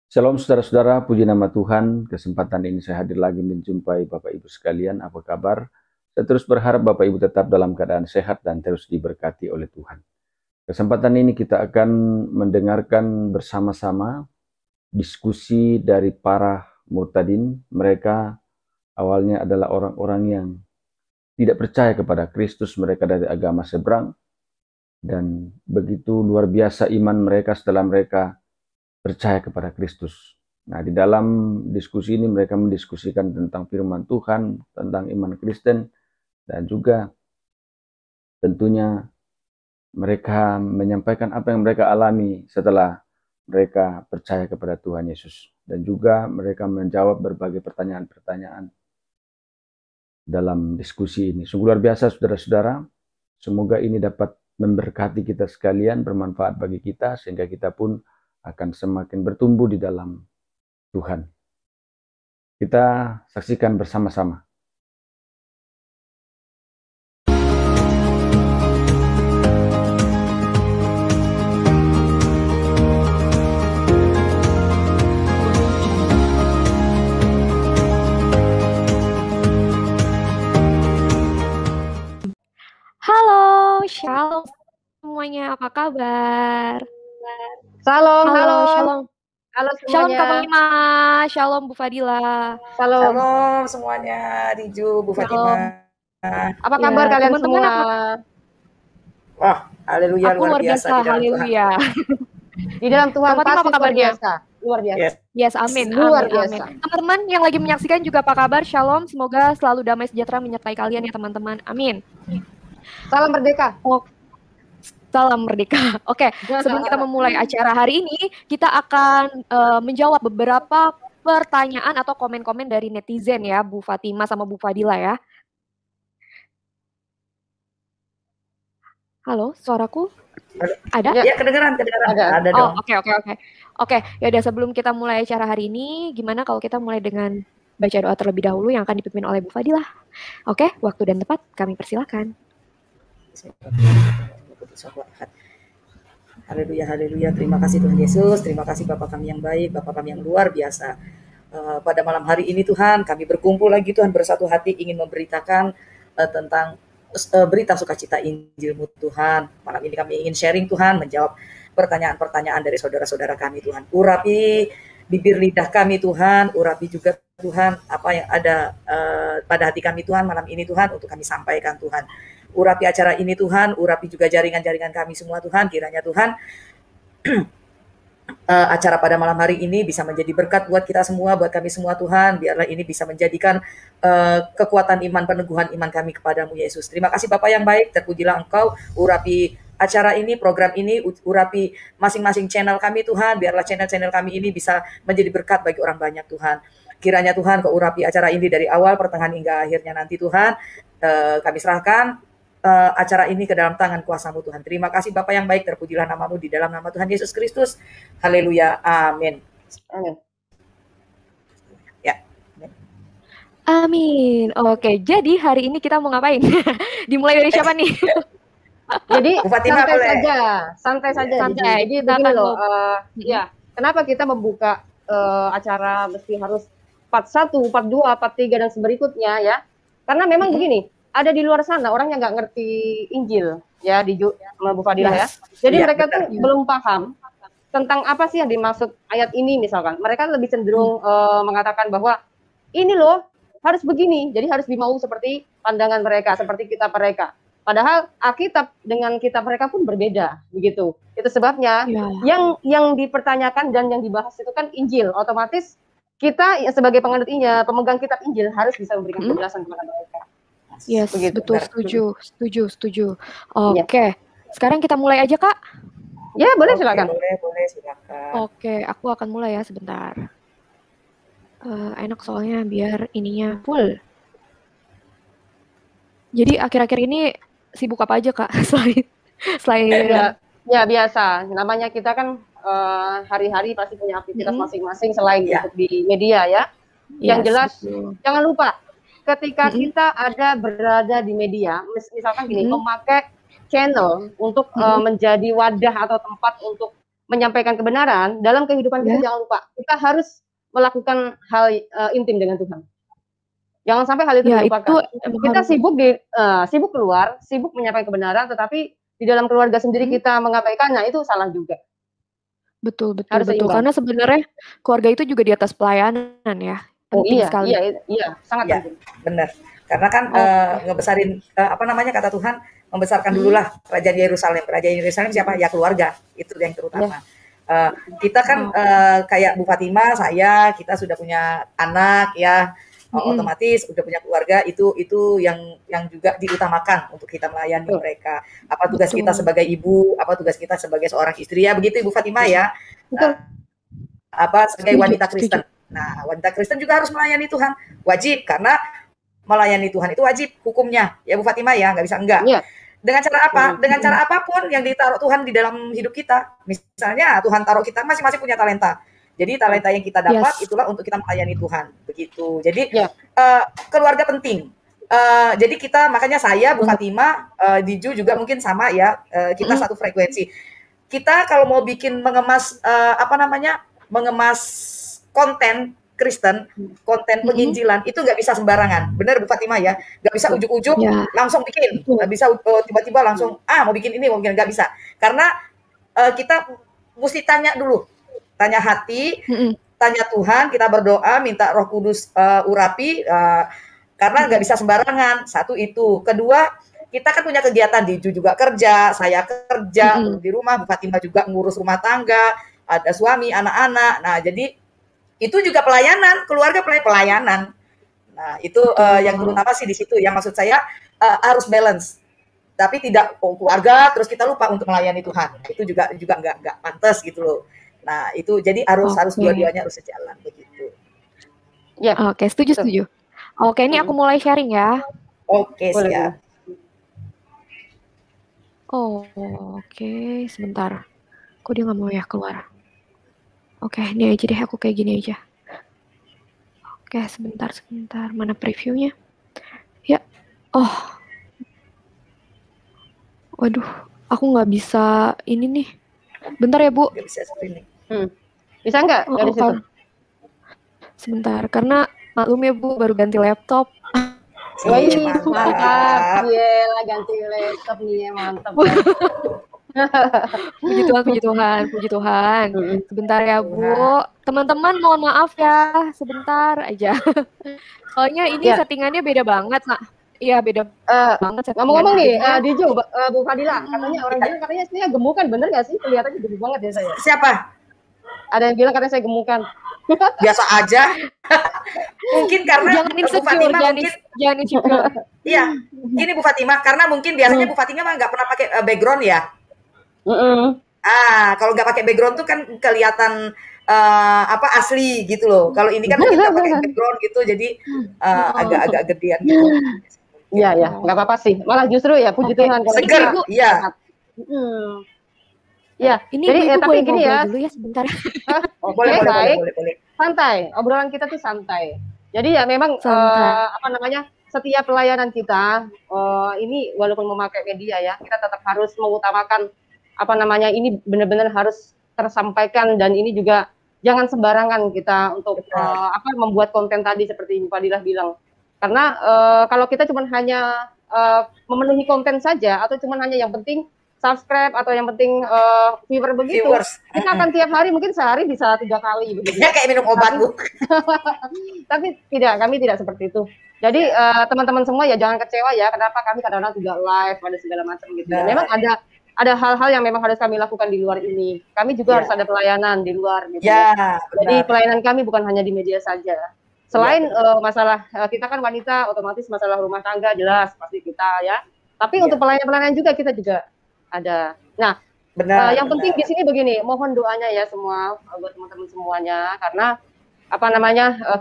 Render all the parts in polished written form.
Shalom saudara-saudara, puji nama Tuhan. Kesempatan ini saya hadir lagi menjumpai Bapak Ibu sekalian. Apa kabar? Saya terus berharap Bapak Ibu tetap dalam keadaan sehat dan terus diberkati oleh Tuhan. Kesempatan ini kita akan mendengarkan bersama-sama diskusi dari para murtadin. Mereka awalnya adalah orang-orang yang tidak percaya kepada Kristus, mereka dari agama seberang. Dan begitu luar biasa iman mereka setelah mereka percaya kepada Kristus. Nah, di dalam diskusi ini mereka mendiskusikan tentang firman Tuhan, tentang iman Kristen, dan juga tentunya mereka menyampaikan apa yang mereka alami setelah mereka percaya kepada Tuhan Yesus. Dan juga mereka menjawab berbagai pertanyaan-pertanyaan dalam diskusi ini. Sungguh luar biasa saudara-saudara. Semoga ini dapat memberkati kita sekalian, bermanfaat bagi kita, sehingga kita pun akan semakin bertumbuh di dalam Tuhan. Kita saksikan bersama-sama. Halo, shalom semuanya, apa kabar? Shalom, halo. Shalom. Halo Shalom semuanya. Kak Fatima, shalom Bu Fadila. Shalom. Shalom semuanya, Riju, Bu Fatima. Apa kabar Ya, kalian teman-teman semua? Wah, haleluya, Aku luar biasa, di dalam haleluya. Di dalam Tuhan Kak Fatima, pasti apa luar kabarnya? biasa. Luar biasa. Yes. Yes, amin, Luar amin, biasa. amin. Teman-teman yang lagi menyaksikan juga apa kabar? Shalom, semoga selalu damai sejahtera menyertai kalian ya teman-teman, amin. Salam merdeka. Salam merdeka. Oke, sebelum kita memulai acara hari ini, kita akan menjawab beberapa pertanyaan atau komen-komen dari netizen ya, Bu Fatima sama Bu Fadila ya. Halo, suaraku ada? Ya, kedengeran. Ada dong. Oke. Oke, ya udah sebelum kita mulai acara hari ini, gimana kalau kita mulai dengan baca doa terlebih dahulu yang akan dipimpin oleh Bu Fadila. Oke, waktu dan tempat kami persilakan. Haleluya, haleluya. Terima kasih Tuhan Yesus. Terima kasih Bapak kami yang baik, Bapak kami yang luar biasa. Pada malam hari ini Tuhan, kami berkumpul lagi Tuhan bersatu hati ingin memberitakan tentang berita sukacita Injil-Mu Tuhan. Malam ini kami ingin sharing Tuhan, menjawab pertanyaan-pertanyaan dari saudara-saudara kami Tuhan. Urapi bibir lidah kami Tuhan, urapi juga Tuhan apa yang ada pada hati kami Tuhan malam ini Tuhan untuk kami sampaikan Tuhan. Urapi acara ini Tuhan, urapi juga jaringan-jaringan kami semua Tuhan, kiranya Tuhan acara pada malam hari ini bisa menjadi berkat buat kita semua, buat kami semua Tuhan. Biarlah ini bisa menjadikan kekuatan iman, peneguhan iman kami kepadamu Yesus. Terima kasih Bapak yang baik, terpujilah Engkau. Urapi acara ini, program ini, urapi masing-masing channel kami Tuhan. Biarlah channel-channel kami ini bisa menjadi berkat bagi orang banyak Tuhan. Kiranya Tuhan Kau urapi acara ini dari awal, pertengahan hingga akhirnya nanti Tuhan. Kami serahkan acara ini ke dalam tangan kuasa-Mu Tuhan. Terima kasih Bapa yang baik, terpujilah nama-Mu di dalam nama Tuhan Yesus Kristus. Haleluya, amin. Ya. Amin. Oke, jadi hari ini kita mau ngapain? Dimulai dari siapa nih? Jadi Bu Fatima santai saja. Santai. Jadi begini loh, ya, kenapa kita membuka acara mesti harus part 1, part 2, part 3 dan berikutnya ya? Karena memang begini, ada di luar sana orang yang nggak ngerti Injil ya di Bu Fadilah ya. Jadi mereka tuh belum paham tentang apa sih yang dimaksud ayat ini misalkan. Mereka lebih cenderung mengatakan bahwa ini loh harus begini, jadi harus dimau seperti pandangan mereka, seperti kitab mereka. Padahal Alkitab dengan kitab mereka pun berbeda, begitu. Itu sebabnya yang dipertanyakan dan yang dibahas itu kan Injil. Otomatis kita sebagai penganutnya, pemegang kitab Injil harus bisa memberikan penjelasan kepada mereka. Yes, begitu. Betul, setuju. Oke. Sekarang kita mulai aja, Kak. Ya, boleh silakan. Boleh silakan. Oke, aku akan mulai ya sebentar. Enak soalnya biar ininya full. Jadi akhir-akhir ini sibuk apa aja, Kak? selain ya biasa. Namanya kita kan hari-hari pasti punya aktivitas masing-masing selain untuk di media ya. Yang jelas jangan lupa ketika kita berada di media, misalkan gini, memakai channel untuk menjadi wadah atau tempat untuk menyampaikan kebenaran, dalam kehidupan kita jangan lupa kita harus melakukan hal intim dengan Tuhan. Jangan sampai hal itu dilupakan. Kita sibuk keluar, sibuk menyampaikan kebenaran, tetapi di dalam keluarga sendiri kita mengabaikannya, itu salah juga. Betul. Karena sebenarnya keluarga itu juga di atas pelayanan ya. Penting sekali. Iya, sangat penting. Benar. Karena kan ngebesarin kata Tuhan, membesarkan dululah kerajaan Yerusalem. Kerajaan Yerusalem siapa? Ya keluarga. Itu yang terutama. Kita kan kayak Bu Fatima, kita sudah punya anak ya. Otomatis udah punya keluarga, itu yang juga diutamakan untuk kita melayani mereka. Apa tugas kita sebagai ibu, apa tugas kita sebagai seorang istri ya, begitu Ibu Fatima ya. Sebagai wanita Kristen. Nah, wanita Kristen juga harus melayani Tuhan, wajib, karena melayani Tuhan itu wajib hukumnya ya Bu Fatima ya, nggak bisa enggak. Dengan cara apa? Dengan cara apapun yang ditaruh Tuhan di dalam hidup kita. Misalnya Tuhan taruh kita masing-masing punya talenta. Jadi talenta yang kita dapat itulah untuk kita melayani Tuhan, begitu. Jadi keluarga penting. Jadi kita, makanya saya, Bu Fatima, Diju juga mungkin sama ya, kita satu frekuensi. Kita kalau mau bikin mengemas mengemas konten Kristen, konten penginjilan, itu nggak bisa sembarangan. Benar Bu Fatima ya, nggak bisa ujuk-ujuk langsung bikin, nggak bisa tiba-tiba langsung mau bikin ini, nggak bisa. Karena kita mesti tanya dulu. Tanya hati, tanya Tuhan, kita berdoa, minta Roh Kudus urapi, karena nggak bisa sembarangan. Satu itu. Kedua, kita kan punya kegiatan, Diju juga kerja, saya kerja di rumah, Bu Fatima juga ngurus rumah tangga, ada suami, anak-anak. Nah, jadi itu juga pelayanan, keluarga pelayanan. Nah, itu yang terutama sih di situ. Yang maksud saya harus balance. Tapi tidak keluarga terus kita lupa untuk melayani Tuhan. Itu juga nggak pantas gitu loh. Nah, itu jadi harus dua-duanya harus sejalan begitu. Ya, oke, setuju. Oke, ini aku mulai sharing ya. Oke, siap. Oke, sebentar. Kok dia nggak mau ya keluar? Oke, ini aja deh, aku kayak gini aja. Oke, sebentar. Mana previewnya? Ya, waduh, aku nggak bisa ini nih. Bentar ya Bu. Nggak bisa screening. Bisa nggak dari situ? Sebentar, karena maklum ya Bu, baru ganti laptop. Mantap. Yelah, ganti laptop nih ya, mantap. Puji Tuhan. Sebentar ya Bu. Teman-teman mohon maaf ya, sebentar aja. Soalnya ini settingannya beda banget, Nak. Iya, beda banget. Ngomong-ngomong nih, Diju, Bu Fadila, katanya orang bilang katanya saya gemukan, bener nggak sih? Kelihatannya gede banget ya saya. Siapa? Ada yang bilang katanya saya gemukan. Biasa aja. Mungkin karena jangan insecure, jangan insecure. Iya, gini Bu Fatima, karena mungkin biasanya Bu Fatima mah nggak pernah pakai background ya. Kalau nggak pakai background tuh kan kelihatan asli gitu loh. Kalau ini kan kita pakai background gitu, jadi agak gedean gitu. Iya, nggak apa-apa sih. Malah justru ya puji Tuhan. Seger, iya. Ya, ini jadi tapi gini ya. Dulu ya sebentar. Boleh. Santai, obrolan kita tuh santai. Jadi ya memang setiap pelayanan kita ini walaupun memakai media ya, kita tetap harus mengutamakan ini benar-benar harus tersampaikan, dan ini juga jangan sembarangan kita untuk membuat konten tadi seperti Ibu Fadilah bilang. Karena kalau kita cuma hanya memenuhi konten saja atau cuma hanya yang penting subscribe atau yang penting viewer begitu, kita akan tiap hari mungkin sehari bisa 3 kali begitu. Ya kayak minum obat Bu. Tapi kami tidak seperti itu. Jadi teman-teman semua ya jangan kecewa ya, kenapa kami kadang-kadang tidak live pada segala macam gitu. Memang ada hal-hal yang memang harus kami lakukan di luar ini. Kami juga harus ada pelayanan di luar gitu. Jadi pelayanan kami bukan hanya di media saja. Selain masalah kita kan wanita, otomatis masalah rumah tangga jelas pasti kita ya. Tapi untuk pelayanan juga kita juga ada. Nah, yang penting di sini begini, mohon doanya ya semua buat teman-teman semuanya, karena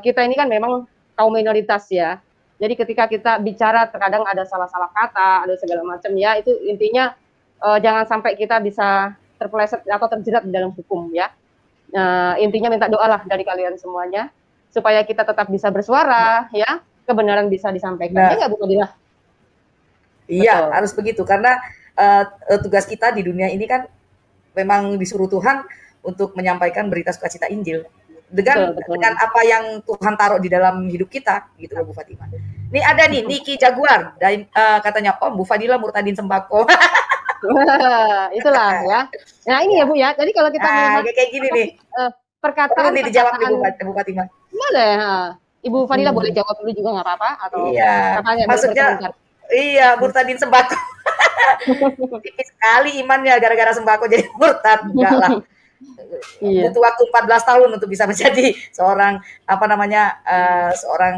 kita ini kan memang kaum minoritas ya. Jadi ketika kita bicara terkadang ada salah-salah kata, ada segala macam ya, itu intinya jangan sampai kita bisa terpeleset atau terjerat di dalam hukum ya. Intinya minta doa lah dari kalian semuanya supaya kita tetap bisa bersuara ya, kebenaran bisa disampaikan. Ya nggak Bu Fadilah? Iya, harus begitu, karena tugas kita di dunia ini kan memang disuruh Tuhan untuk menyampaikan berita sukacita Injil dengan apa yang Tuhan taruh di dalam hidup kita gitu loh Bu Fatima. Ini ada nih Niki Jaguar dan katanya Om Bu Fadila murtadin sembako. Itulah ya. Nah ini ya Bu ya. Jadi kalau kita melihat kayak gini nih. Perkataan dijawab Bu Fatima. Boleh. Ibu Fadila boleh jawab dulu juga nggak apa-apa atau maksudnya iya murtadin sembako. Tipis sekali imannya gara-gara sembako jadi murtad. Enggak lah. Butuh waktu 14 tahun untuk bisa menjadi seorang seorang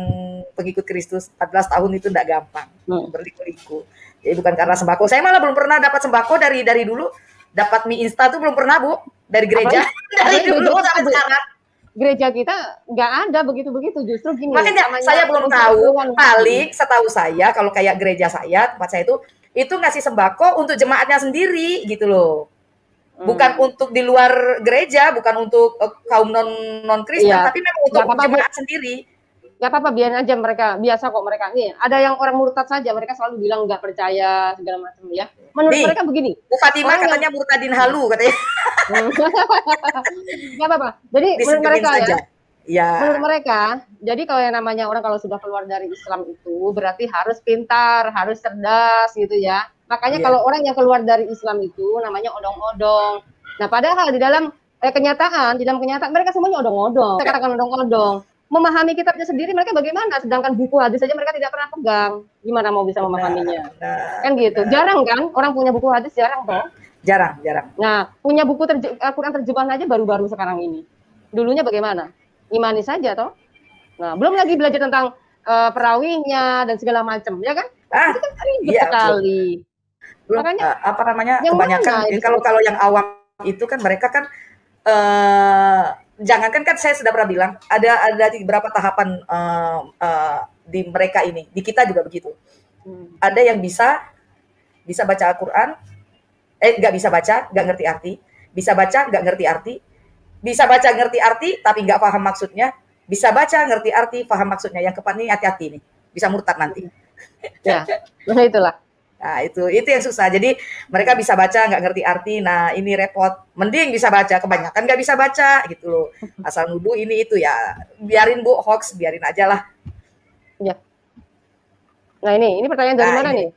pengikut Kristus. 14 tahun itu enggak gampang. Berliku-liku. Jadi bukan karena sembako. Saya malah belum pernah dapat sembako dari dulu. Dapat mie instan tuh belum pernah, Bu. Dari gereja. Dari dulu sampai sekarang. Gereja kita nggak ada begitu-begitu, justru gini. Makanya saya belum tahu. Paling setahu saya kalau kayak gereja saya, tempat saya itu ngasih sembako untuk jemaatnya sendiri gitu loh. Bukan untuk di luar gereja, bukan untuk kaum non Kristen, tapi memang untuk jemaat sendiri. Gak apa-apa, biarin aja mereka, biasa kok mereka. Nih, ada yang orang murtad saja, mereka selalu bilang nggak percaya segala macam ya. Menurut mereka begini. Bu Fatima katanya murtadin halu katanya. Gak apa-apa. Jadi menurut mereka saja. Ya. Menurut mereka, jadi kalau yang namanya orang kalau sudah keluar dari Islam itu berarti harus pintar, harus cerdas gitu ya. Makanya kalau orang yang keluar dari Islam itu namanya odong-odong. Nah, padahal di dalam kenyataan mereka semuanya odong-odong. Saya katakan odong-odong. Memahami kitabnya sendiri mereka bagaimana? Sedangkan buku hadis saja mereka tidak pernah pegang. Gimana mau bisa memahaminya? Kan gitu. Jarang kan orang punya buku hadis, jarang toh? Jarang. Nah, punya buku Al-Quran terjemahan aja baru-baru sekarang ini. Dulunya bagaimana? Imani saja toh? Nah, belum lagi belajar tentang perawinya dan segala macam, ya kan? Itu kan ribet sekali. Belum, makanya kebanyakan kalau yang awam itu kan mereka kan jangankan kan saya sudah pernah bilang ada beberapa tahapan di mereka ini, di kita juga begitu. Ada yang bisa baca Al-Quran, nggak bisa baca, nggak ngerti arti, bisa baca nggak ngerti arti, bisa baca ngerti arti tapi nggak paham maksudnya, bisa baca ngerti arti paham maksudnya. Yang keempat ini hati-hati nih, bisa murtad nanti. Ya, itulah. Nah, itu yang susah. Jadi mereka bisa baca nggak ngerti arti. Nah, ini repot. Mending bisa baca, kebanyakan nggak bisa baca gitu loh. Asal nuduh ini itu ya. Biarin Bu, hoax, biarin aja lah. Ya. Nah, ini pertanyaan dari mana nih?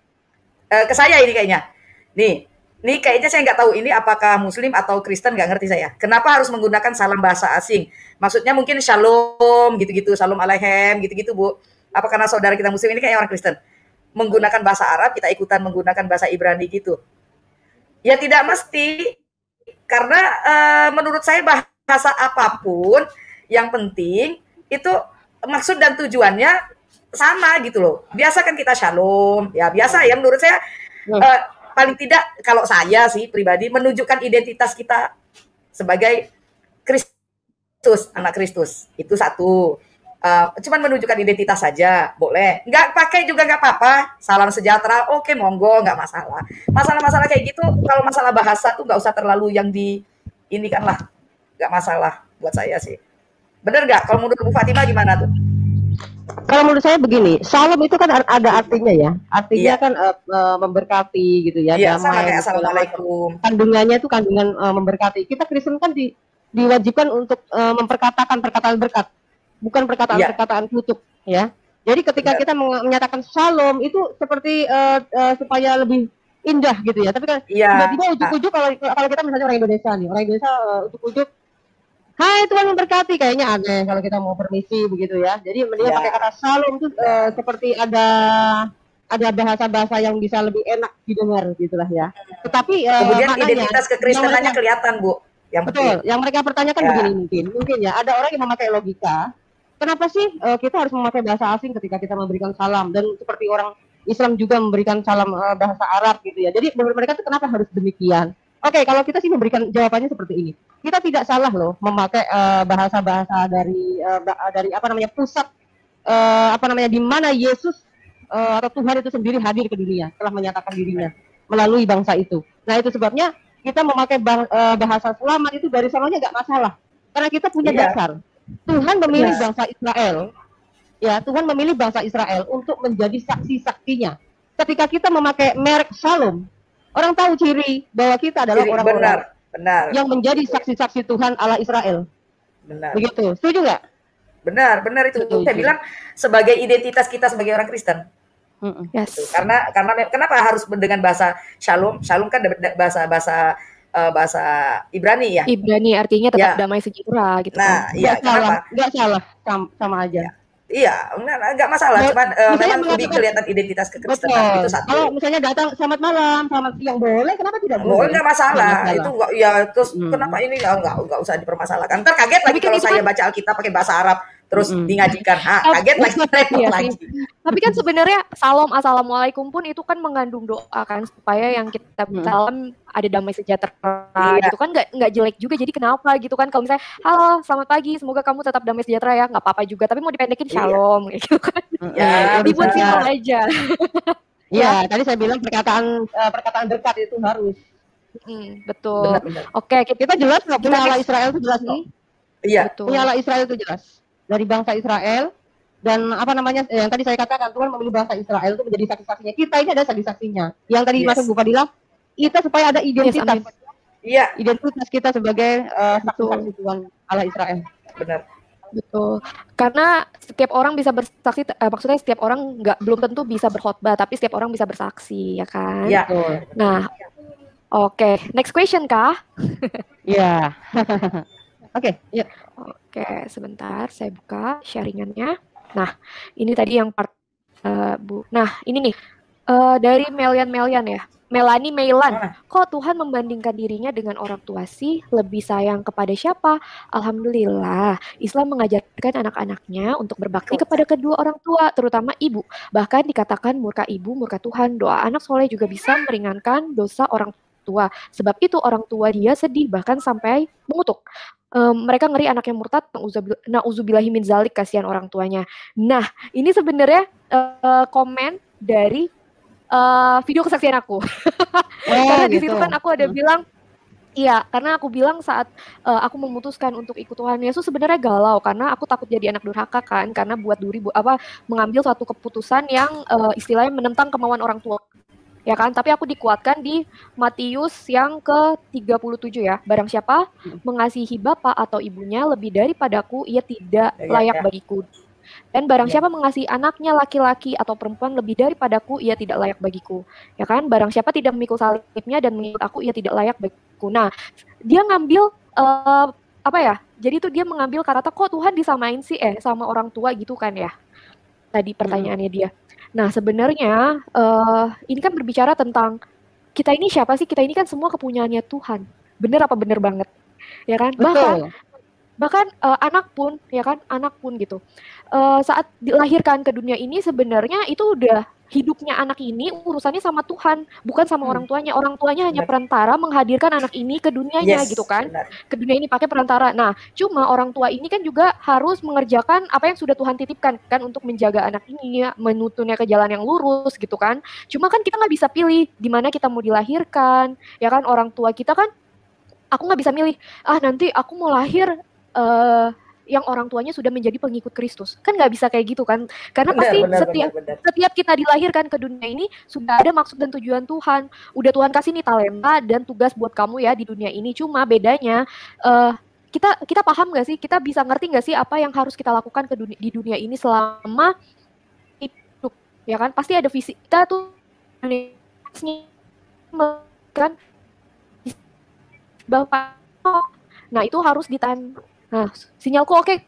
Ke saya ini kayaknya. Nih kayaknya saya nggak tahu ini apakah Muslim atau Kristen, nggak ngerti saya. Kenapa harus menggunakan salam bahasa asing? Maksudnya mungkin shalom gitu-gitu, shalom aleichem gitu-gitu Bu. Apa karena saudara kita Muslim ini kayak orang Kristen? Menggunakan bahasa Arab, kita ikutan menggunakan bahasa Ibrani gitu. Ya tidak mesti, karena menurut saya bahasa apapun, yang penting itu maksud dan tujuannya sama gitu loh. Biasa kan kita shalom, ya biasa ya menurut saya paling tidak kalau saya sih pribadi menunjukkan identitas kita sebagai Kristus, anak Kristus. Itu satu. Cuman menunjukkan identitas saja, boleh. Nggak pakai juga nggak apa-apa. Salam sejahtera, oke monggo, nggak masalah. Masalah-masalah kayak gitu, kalau masalah bahasa tuh nggak usah terlalu yang ini kan lah. Nggak masalah buat saya sih. Bener nggak? Kalau menurut Bu Fatima gimana tuh? Kalau menurut saya begini, shalom itu kan ada artinya ya. Artinya kan memberkati gitu ya. Iya, sama kayak assalamualaikum. Kandungannya itu kandungan memberkati. Kita Kristen kan diwajibkan untuk memperkatakan perkataan berkat. Bukan perkataan-perkataan kutuk ya. Jadi ketika kita menyatakan shalom itu seperti supaya lebih indah gitu ya. Tapi kan tiba-tiba ujuk-ujuk kalau kita misalnya orang Indonesia ujuk-ujuk hai Tuhan memberkati, kayaknya aneh kalau kita mau permisi begitu ya. Jadi mendingan pakai kata shalom itu seperti ada bahasa-bahasa yang bisa lebih enak didengar gitulah ya. Tetapi kemudian identitas kekristenannya kelihatan Bu. Yang mereka pertanyakan begini mungkin ya ada orang yang memakai logika. Kenapa sih kita harus memakai bahasa asing ketika kita memberikan salam, dan seperti orang Islam juga memberikan salam bahasa Arab gitu ya. Jadi menurut mereka itu kenapa harus demikian? Oke, kalau kita sih memberikan jawabannya seperti ini. Kita tidak salah loh memakai bahasa-bahasa dari pusat di mana Yesus atau Tuhan itu sendiri hadir ke dunia, telah menyatakan dirinya melalui bangsa itu. Nah, itu sebabnya kita memakai bahasa selamat itu dari sananya nggak masalah. Karena kita punya dasar. Tuhan memilih bangsa Israel, ya Tuhan memilih bangsa Israel untuk menjadi saksi-saksinya. Ketika kita memakai merek shalom, orang tahu ciri bahwa kita adalah orang-orang Benar. yang menjadi saksi-saksi Tuhan Allah Israel. Benar. Begitu. Setuju nggak? Benar itu. Setuju. Saya bilang sebagai identitas kita sebagai orang Kristen. Yes. Gitu. Karena kenapa harus dengan bahasa Shalom? Shalom kan bahasa Ibrani ya. Ibrani artinya tetap Ya. damai sejahtera gitu Nah, kan. iya, kenapa? Nggak salah, sama aja. Iya, enggak masalah, cuman memang lebih kelihatan identitas kekristenan itu satu. Kalau misalnya datang selamat malam, selamat siang boleh, kenapa tidak boleh? Boleh, enggak masalah. Itu enggak ya terus Hmm. kenapa ini enggak usah dipermasalahkan. Ntar kaget lagi kan kalau itu saya kan- baca Alkitab pakai bahasa Arab terus digajikan. Kaget lagi, repot Iya lagi. sih. Tapi kan sebenarnya salam assalamualaikum pun itu kan mengandung doa kan supaya yang kita salam ada damai sejahtera Iya. gitu kan nggak jelek juga jadi kenapa gitu kan kalau misalnya halo selamat pagi semoga kamu tetap damai sejahtera ya nggak apa-apa juga tapi mau dipendekin shalom gitu kan Ya, dibuat benar. simpel aja. Iya, tadi saya bilang perkataan berkat itu harus. Betul. Benar. Oke Kita jelas nggak punya Allah Israel itu jelas kok. Iya. betul. Punya Allah Israel itu jelas. Dari bangsa Israel dan apa namanya yang tadi saya katakan Tuhan memilih bangsa Israel itu menjadi saksi-saksinya. Kita ini ada saksi-saksinya. Yang tadi Yes. masuk Bu Fadilah, kita supaya ada identitas. amin. Iya, Identitas kita sebagai saksi-saksi Tuhan Allah Israel. benar. Betul. Karena setiap orang bisa bersaksi, maksudnya setiap orang belum tentu bisa berkhotbah, tapi setiap orang bisa bersaksi, ya kan? Iya. Betul. Nah, oke. Next question, Kak. Iya. Oke, yuk. Oke, sebentar. Saya buka sharingannya. Nah, ini tadi yang part, Bu. Nah, ini nih. Dari Melian ya. Melani Mailan. Kok Tuhan membandingkan dirinya dengan orang tua sih? Lebih sayang kepada siapa? Alhamdulillah, Islam mengajarkan anak-anaknya untuk berbakti kepada kedua orang tua, terutama ibu. Bahkan dikatakan murka ibu, murka Tuhan. Doa anak soleh juga bisa meringankan dosa orang tua. Sebab itu orang tua dia sedih, bahkan sampai mengutuk. Mereka ngeri anaknya murtad, na'udzubillahi min zalik, kasihan orang tuanya. Nah, ini sebenarnya komen dari video kesaksian aku. Karena di situ kan aku ada bilang, iya, karena aku bilang saat aku memutuskan untuk ikut Tuhan Yesus sebenarnya galau karena aku takut jadi anak durhaka kan, karena buat duri mengambil suatu keputusan yang istilahnya menentang kemauan orang tua. Ya kan, tapi aku dikuatkan di Matius yang ke-37 ya. Barang siapa mengasihi bapak atau ibunya lebih daripadaku, ia tidak layak bagiku. Dan barang siapa mengasihi anaknya laki-laki atau perempuan lebih daripadaku, ia tidak layak bagiku. Ya kan? Barang siapa tidak memikul salibnya dan mengikut aku, ia tidak layak bagiku. Nah, dia ngambil apa ya? Jadi itu dia mengambil kata kok Tuhan disamain sih sama orang tua gitu kan ya. Tadi pertanyaannya dia. Nah, sebenarnya ini kan berbicara tentang kita ini siapa sih? Kita ini kan semua kepunyaannya Tuhan. Bener apa bener banget? Ya kan? Bahkan anak pun gitu saat dilahirkan ke dunia ini sebenarnya itu udah hidupnya anak ini urusannya sama Tuhan, bukan sama orang tuanya hanya perantara menghadirkan anak ini ke dunianya gitu kan, ke dunia ini pakai perantara. Nah, cuma orang tua ini kan juga harus mengerjakan apa yang sudah Tuhan titipkan kan untuk menjaga anak ini, menuntunnya ke jalan yang lurus gitu kan. Cuma kan kita nggak bisa pilih di mana kita mau dilahirkan, ya kan. Orang tua kita kan, aku nggak bisa milih nanti aku mau lahir yang orang tuanya sudah menjadi pengikut Kristus, kan nggak bisa kayak gitu kan, karena pasti setiap kita dilahirkan ke dunia ini sudah ada maksud dan tujuan Tuhan, udah Tuhan kasih nih talenta dan tugas buat kamu ya di dunia ini. Cuma bedanya kita paham nggak sih, kita bisa ngerti nggak sih apa yang harus kita lakukan di dunia ini selama hidup, ya kan? Pasti ada visi kita tuh kan bapak. Nah, itu harus ditahan. Nah, sinyalku oke.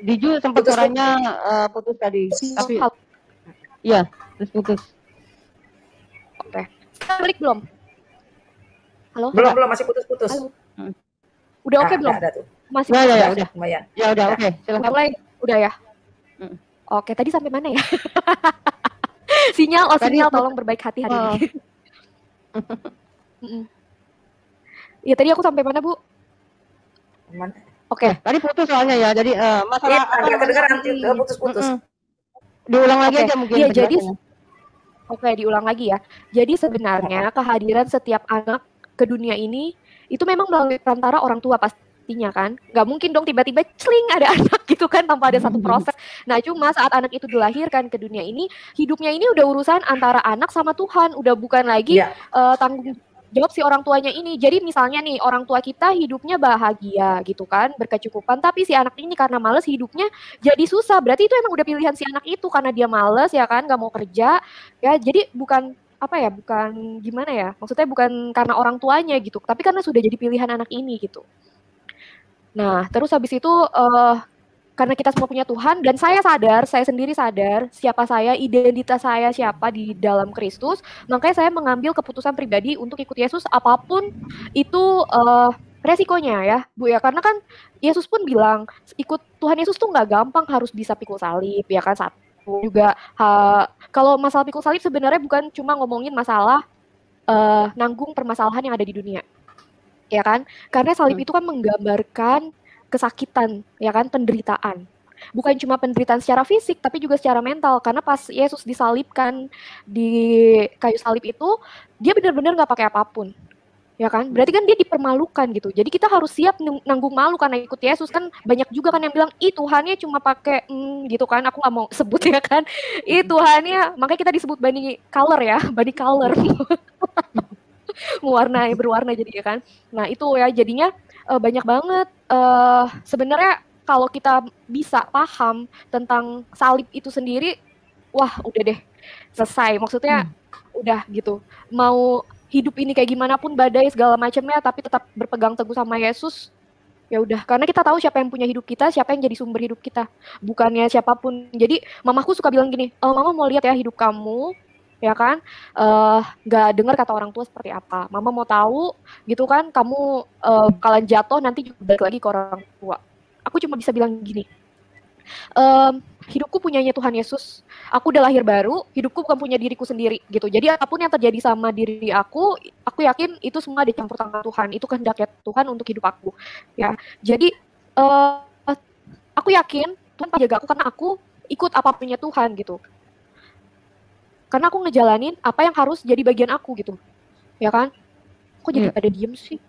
Diju sempat suaranya putus tadi. Tapi iya, putus. Oke. Balik belum? Halo? Belum, masih putus-putus. Udah oke belum? Ada tuh. Masih. Ya, udah. Lumayan. Ya udah, oke. Silakan. Mulai. Udah ya? Oke, tadi sampai mana ya? Sinyal tolong berbaik hati hari ini. Ya, tadi aku sampai mana, Bu? Oke. Tadi putus soalnya ya. Jadi masalah nggak kedengeran, putus-putus. Diulang lagi aja mungkin. Iya, jadi diulang lagi ya. Jadi sebenarnya kehadiran setiap anak ke dunia ini itu memang melalui perantara orang tua pastinya kan. Nggak mungkin dong tiba-tiba celing ada anak gitu kan tanpa ada satu proses. Nah, cuma saat anak itu dilahirkan ke dunia ini, hidupnya ini udah urusan antara anak sama Tuhan, udah bukan lagi tanggung jawab si orang tuanya ini. Jadi misalnya nih, orang tua kita hidupnya bahagia gitu kan, berkecukupan, tapi si anak ini karena males hidupnya jadi susah. Berarti itu emang udah pilihan si anak itu karena dia males ya kan, nggak mau kerja ya. Jadi bukan apa ya, bukan gimana ya, maksudnya bukan karena orang tuanya gitu, tapi karena sudah jadi pilihan anak ini gitu. Nah, terus habis itu karena kita semua punya Tuhan dan saya sendiri sadar siapa saya, identitas saya siapa di dalam Kristus, makanya saya mengambil keputusan pribadi untuk ikut Yesus apapun itu resikonya ya, Bu ya. Karena kan Yesus pun bilang ikut Tuhan Yesus tuh nggak gampang, harus bisa pikul salib ya kan. Satu juga kalau masalah pikul salib sebenarnya bukan cuma ngomongin masalah nanggung permasalahan yang ada di dunia. Ya kan? Karena salib itu kan menggambarkan kesakitan, ya kan, penderitaan. Bukan cuma penderitaan secara fisik, tapi juga secara mental. Karena pas Yesus disalibkan di kayu salib itu, dia benar-benar nggak pakai apapun, ya kan? Berarti kan dia dipermalukan gitu. Jadi kita harus siap nanggung malu karena ikut Yesus. Kan banyak juga kan yang bilang, ih Tuhannya cuma pakai gitu kan. Aku nggak mau sebut ya kan. Ih Tuhannya, makanya kita disebut bani color ya, bani color. berwarna jadi ya kan. Nah itu ya jadinya banyak banget sebenarnya kalau kita bisa paham tentang salib itu sendiri, wah udah deh selesai. Maksudnya udah gitu. Mau hidup ini kayak gimana pun badai segala macamnya, tapi tetap berpegang teguh sama Yesus. Ya udah, karena kita tahu siapa yang punya hidup kita, siapa yang jadi sumber hidup kita, bukannya siapapun. Jadi mamaku suka bilang gini, mama mau lihat ya hidup kamu, ya kan, nggak dengar kata orang tua seperti apa. Mama mau tahu gitu kan, kamu kalian jatuh nanti juga balik lagi ke orang tua. Aku cuma bisa bilang gini, hidupku punyanya Tuhan Yesus. Aku udah lahir baru, hidupku bukan punya diriku sendiri gitu. Jadi apapun yang terjadi sama diri aku yakin itu semua dicampur tangan Tuhan. Itu kehendaknya Tuhan untuk hidup aku. Ya, jadi aku yakin Tuhan pasti jaga aku karena aku ikut apapunnya Tuhan gitu. Karena aku ngejalanin apa yang harus jadi bagian aku gitu, ya kan? Kok jadi pada diem sih?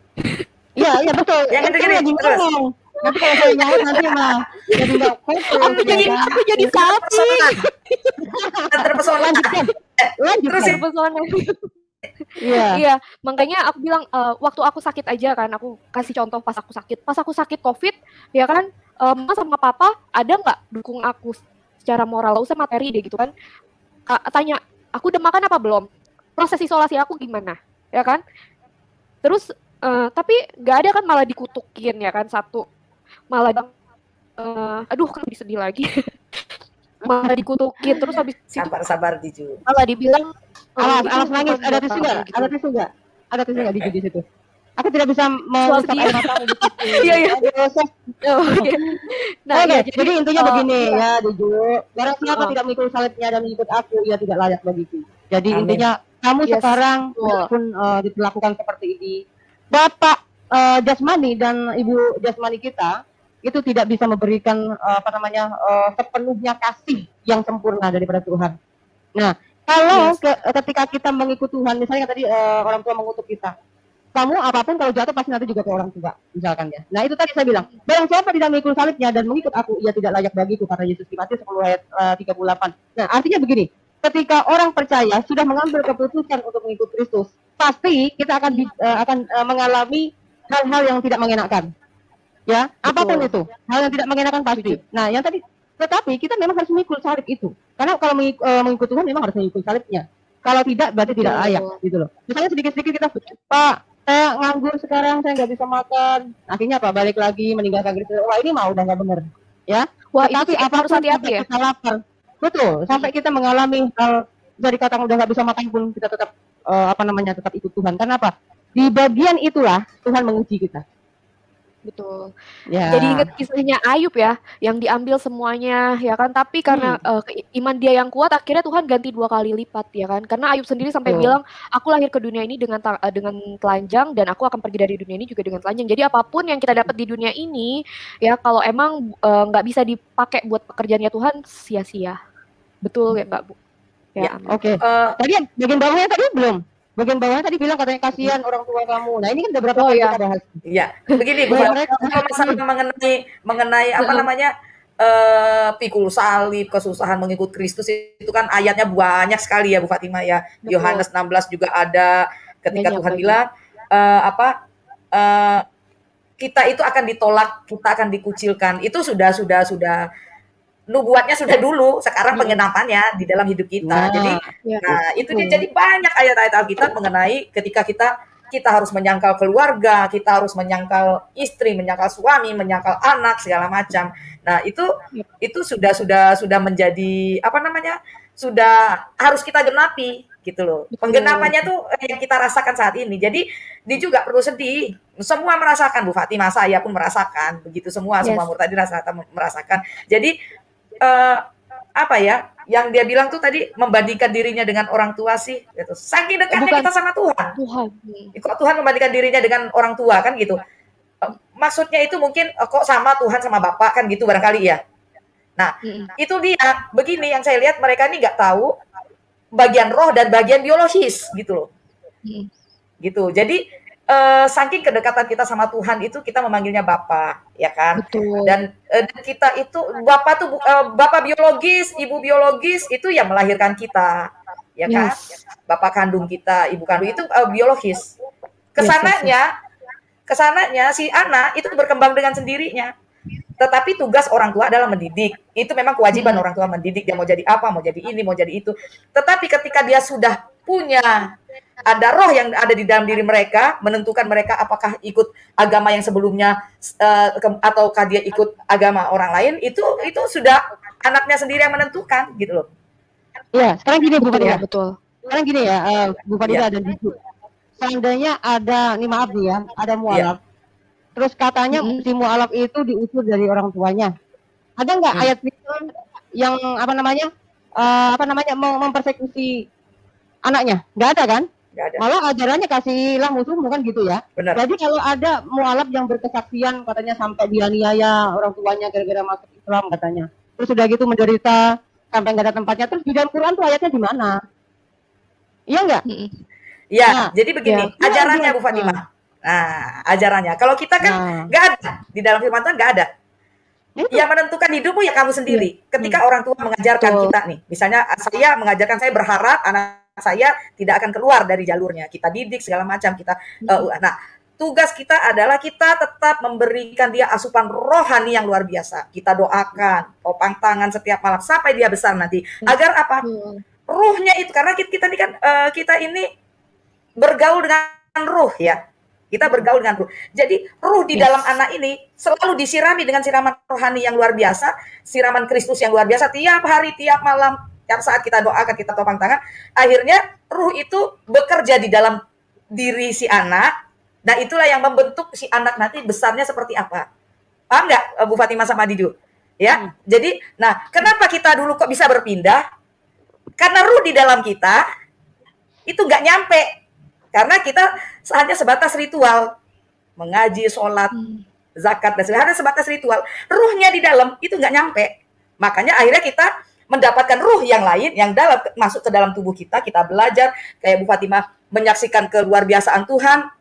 Iya betul. Yang lagi ngomong. Nanti kalau saya nyaut nanti mah jadi nggak fokus. Aku jadi sapi. Terpesona. Lanjut. Terpesona. Iya, makanya aku bilang waktu aku sakit aja kan, aku kasih contoh pas aku sakit COVID, ya kan, Mama sama Papa ada nggak dukung aku secara moral, usah materi deh gitu kan. Tanya, aku udah makan apa belum? Proses isolasi aku gimana? Ya kan? Terus, tapi nggak ada kan, malah dikutukin ya kan, satu. Malah, aduh kan lebih sedih lagi. Malah dikutukin, terus habis itu. Sabar Diju. Malah dibilang, alas nangis, ada tisu nggak? Gitu. Ada tisu nggak di situ? Aku tidak bisa mengusap air mata di situ. Iya. Nah, jadi intinya begini ya, Diju. Barang siapa tidak mengikut salibnya dan mengikut aku, ia tidak layak bagiku. Jadi intinya kamu sekarang walaupun diperlakukan seperti ini, Bapak jasmani dan Ibu jasmani kita itu tidak bisa memberikan sepenuhnya kasih yang sempurna daripada Tuhan. Nah, kalau ketika kita mengikut Tuhan, misalnya tadi orang tua mengutuk kita, kamu apapun kalau jatuh pasti nanti juga ke orang tua, misalkan ya. Nah itu tadi saya bilang, barang siapa tidak mengikut salibnya dan mengikut aku, ia tidak layak bagiku, kata Yesus di Matius 10 ayat 38. Nah artinya begini, ketika orang percaya sudah mengambil keputusan untuk mengikut Kristus, pasti kita akan mengalami hal-hal yang tidak mengenakan. Ya, apapun itu, hal yang tidak mengenakan pasti. Nah yang tadi, tetapi kita memang harus mengikut salib itu, karena kalau mengikut Tuhan memang harus mengikut salibnya. Kalau tidak berarti tidak layak gitu loh. Misalnya sedikit-sedikit kita, Pak, saya nganggur sekarang, saya nggak bisa makan. Akhirnya apa? Balik lagi meninggalkan Kristus. Wah ini mah udah nggak benar, ya. Wah tapi itu harus hati-hati ya. Kita lapar, betul. Sampai kita mengalami hal bisa dikatakan udah nggak bisa makan pun kita tetap tetap ikut Tuhan. Karena apa? Di bagian itulah Tuhan menguji kita. Betul. Ya. Jadi ingat kisahnya Ayub ya, yang diambil semuanya ya kan, tapi karena iman dia yang kuat, akhirnya Tuhan ganti 2 kali lipat ya kan. Karena Ayub sendiri sampai bilang, aku lahir ke dunia ini dengan telanjang dan aku akan pergi dari dunia ini juga dengan telanjang. Jadi apapun yang kita dapat di dunia ini ya, kalau emang nggak bisa dipakai buat pekerjaannya Tuhan, sia-sia. Betul ya Mbak Bu? Ya, oke. Tadi bagian bawahnya tadi belum? Bagian bawahnya tadi bilang katanya kasihan orang tua kamu. Nah ini kan udah berapa kali kita bahas. Iya, begini Bu, kalau masalah mengenai apa namanya pikul salib, kesusahan mengikut Kristus itu kan ayatnya banyak sekali ya Bu Fatima ya. Yohanes 16 juga ada, Ketika Banyak, Tuhan banyak. bilang kita itu akan ditolak, kita akan dikucilkan. Itu sudah nubuatnya sudah dulu, sekarang pengenapannya di dalam hidup kita. Jadi, itu dia, jadi banyak ayat-ayat Alkitab mengenai ketika kita harus menyangkal keluarga, kita harus menyangkal istri, menyangkal suami, menyangkal anak, segala macam. Nah, itu sudah menjadi sudah harus kita genapi gitu loh. Penggenapannya tuh yang kita rasakan saat ini. Jadi dia juga perlu sedih. Semua merasakan, Bu Fatimah, saya pun merasakan. Begitu semua murid tadi merasakan. Jadi yang dia bilang tuh tadi membandingkan dirinya dengan orang tua sih gitu. Saking dekatnya kita sama Tuhan. Kok Tuhan membandingkan dirinya dengan orang tua kan gitu. Maksudnya itu mungkin kok sama Tuhan sama Bapak kan gitu barangkali ya. Nah, itu dia. Begini yang saya lihat, mereka ini nggak tahu bagian roh dan bagian biologis gitu loh. Gitu. Jadi saking kedekatan kita sama Tuhan itu kita memanggilnya Bapa, ya kan? Betul. Dan kita itu Bapa tuh Bapa biologis, Ibu biologis itu yang melahirkan kita, ya kan? Bapak kandung kita, Ibu kandung itu biologis. Kesananya si anak itu berkembang dengan sendirinya. Tetapi tugas orang tua adalah mendidik. Itu memang kewajiban orang tua mendidik. Dia mau jadi apa, mau jadi ini, mau jadi itu. Tetapi ketika dia sudah punya, ada roh yang ada di dalam diri mereka, menentukan mereka apakah ikut agama yang sebelumnya ataukah dia ikut agama orang lain, itu sudah anaknya sendiri yang menentukan gitu loh. Iya, sekarang gini Bu Fadila. Betul. Sekarang gini ya, Bu Fadila dan Ibu. Seandainya ada, ini maaf nih ya, ada mualaf. Terus katanya si mualaf itu diusir dari orang tuanya. Ada nggak ayat Firman yang mempersekusi anaknya? Nggak ada kan? Nggak ada. Malah ajarannya kasihlah musuhmu kan gitu ya. Benar. Jadi kalau ada mualaf yang berkesaksian katanya sampai dianiaya orang tuanya gara-gara masuk Islam katanya. Terus sudah gitu menderita sampai nggak ada tempatnya. Terus di dalam Quran tuh ayatnya di mana? Iya nggak? Iya, jadi begini, ajarannya Bu Fatimah. Nah, ajarannya. Kalau kita kan nggak ada. Di dalam firman Tuhan nggak ada. Yang menentukan hidupmu ya kamu sendiri. Ketika orang tua mengajarkan kita nih. Misalnya saya mengajarkan, saya berharap anak saya tidak akan keluar dari jalurnya. Kita didik segala macam. Nah, tugas kita adalah kita tetap memberikan dia asupan rohani yang luar biasa. Kita doakan, topang tangan setiap malam sampai dia besar nanti. Agar apa? Ruhnya itu, karena kita ini kan kita ini bergaul dengan ruh ya. Kita bergaul dengan ruh. Jadi ruh di dalam anak ini selalu disirami dengan siraman rohani yang luar biasa, siraman Kristus yang luar biasa tiap hari, tiap malam, tiap saat kita doakan, kita topang tangan. Akhirnya ruh itu bekerja di dalam diri si anak, dan itulah yang membentuk si anak nanti besarnya seperti apa. Paham nggak Bu Fatimah sama Diju? Ya, jadi, nah kenapa kita dulu kok bisa berpindah? Karena ruh di dalam kita itu nggak nyampe. Karena kita hanya sebatas ritual, mengaji, sholat, zakat, dan sebagainya, hanya sebatas ritual. Ruhnya di dalam itu nggak nyampe. Makanya akhirnya kita mendapatkan ruh yang lain, yang masuk ke dalam tubuh kita. Kita belajar, kayak Bu Fatimah menyaksikan keluar biasaan Tuhan.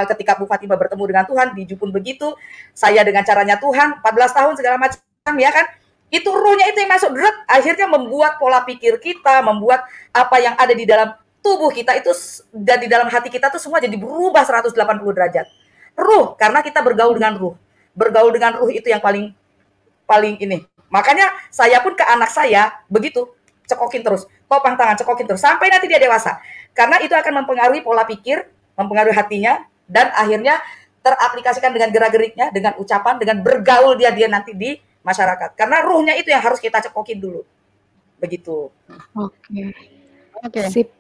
Ketika Bu Fatimah bertemu dengan Tuhan, Diju pun begitu. Saya dengan caranya Tuhan, 14 tahun segala macam, ya kan? Itu ruhnya itu yang masuk, akhirnya membuat pola pikir kita, membuat apa yang ada di dalam tubuh kita itu dan di dalam hati kita tuh semua jadi berubah 180 derajat. Ruh, karena kita bergaul dengan ruh. Bergaul dengan ruh itu yang paling ini. Makanya saya pun ke anak saya begitu, cekokin terus, topang tangan, cekokin terus sampai nanti dia dewasa. Karena itu akan mempengaruhi pola pikir, mempengaruhi hatinya, dan akhirnya teraplikasikan dengan gerak-geriknya, dengan ucapan, dengan bergaul dia nanti di masyarakat. Karena ruhnya itu yang harus kita cekokin dulu. Begitu. Oke. Sip.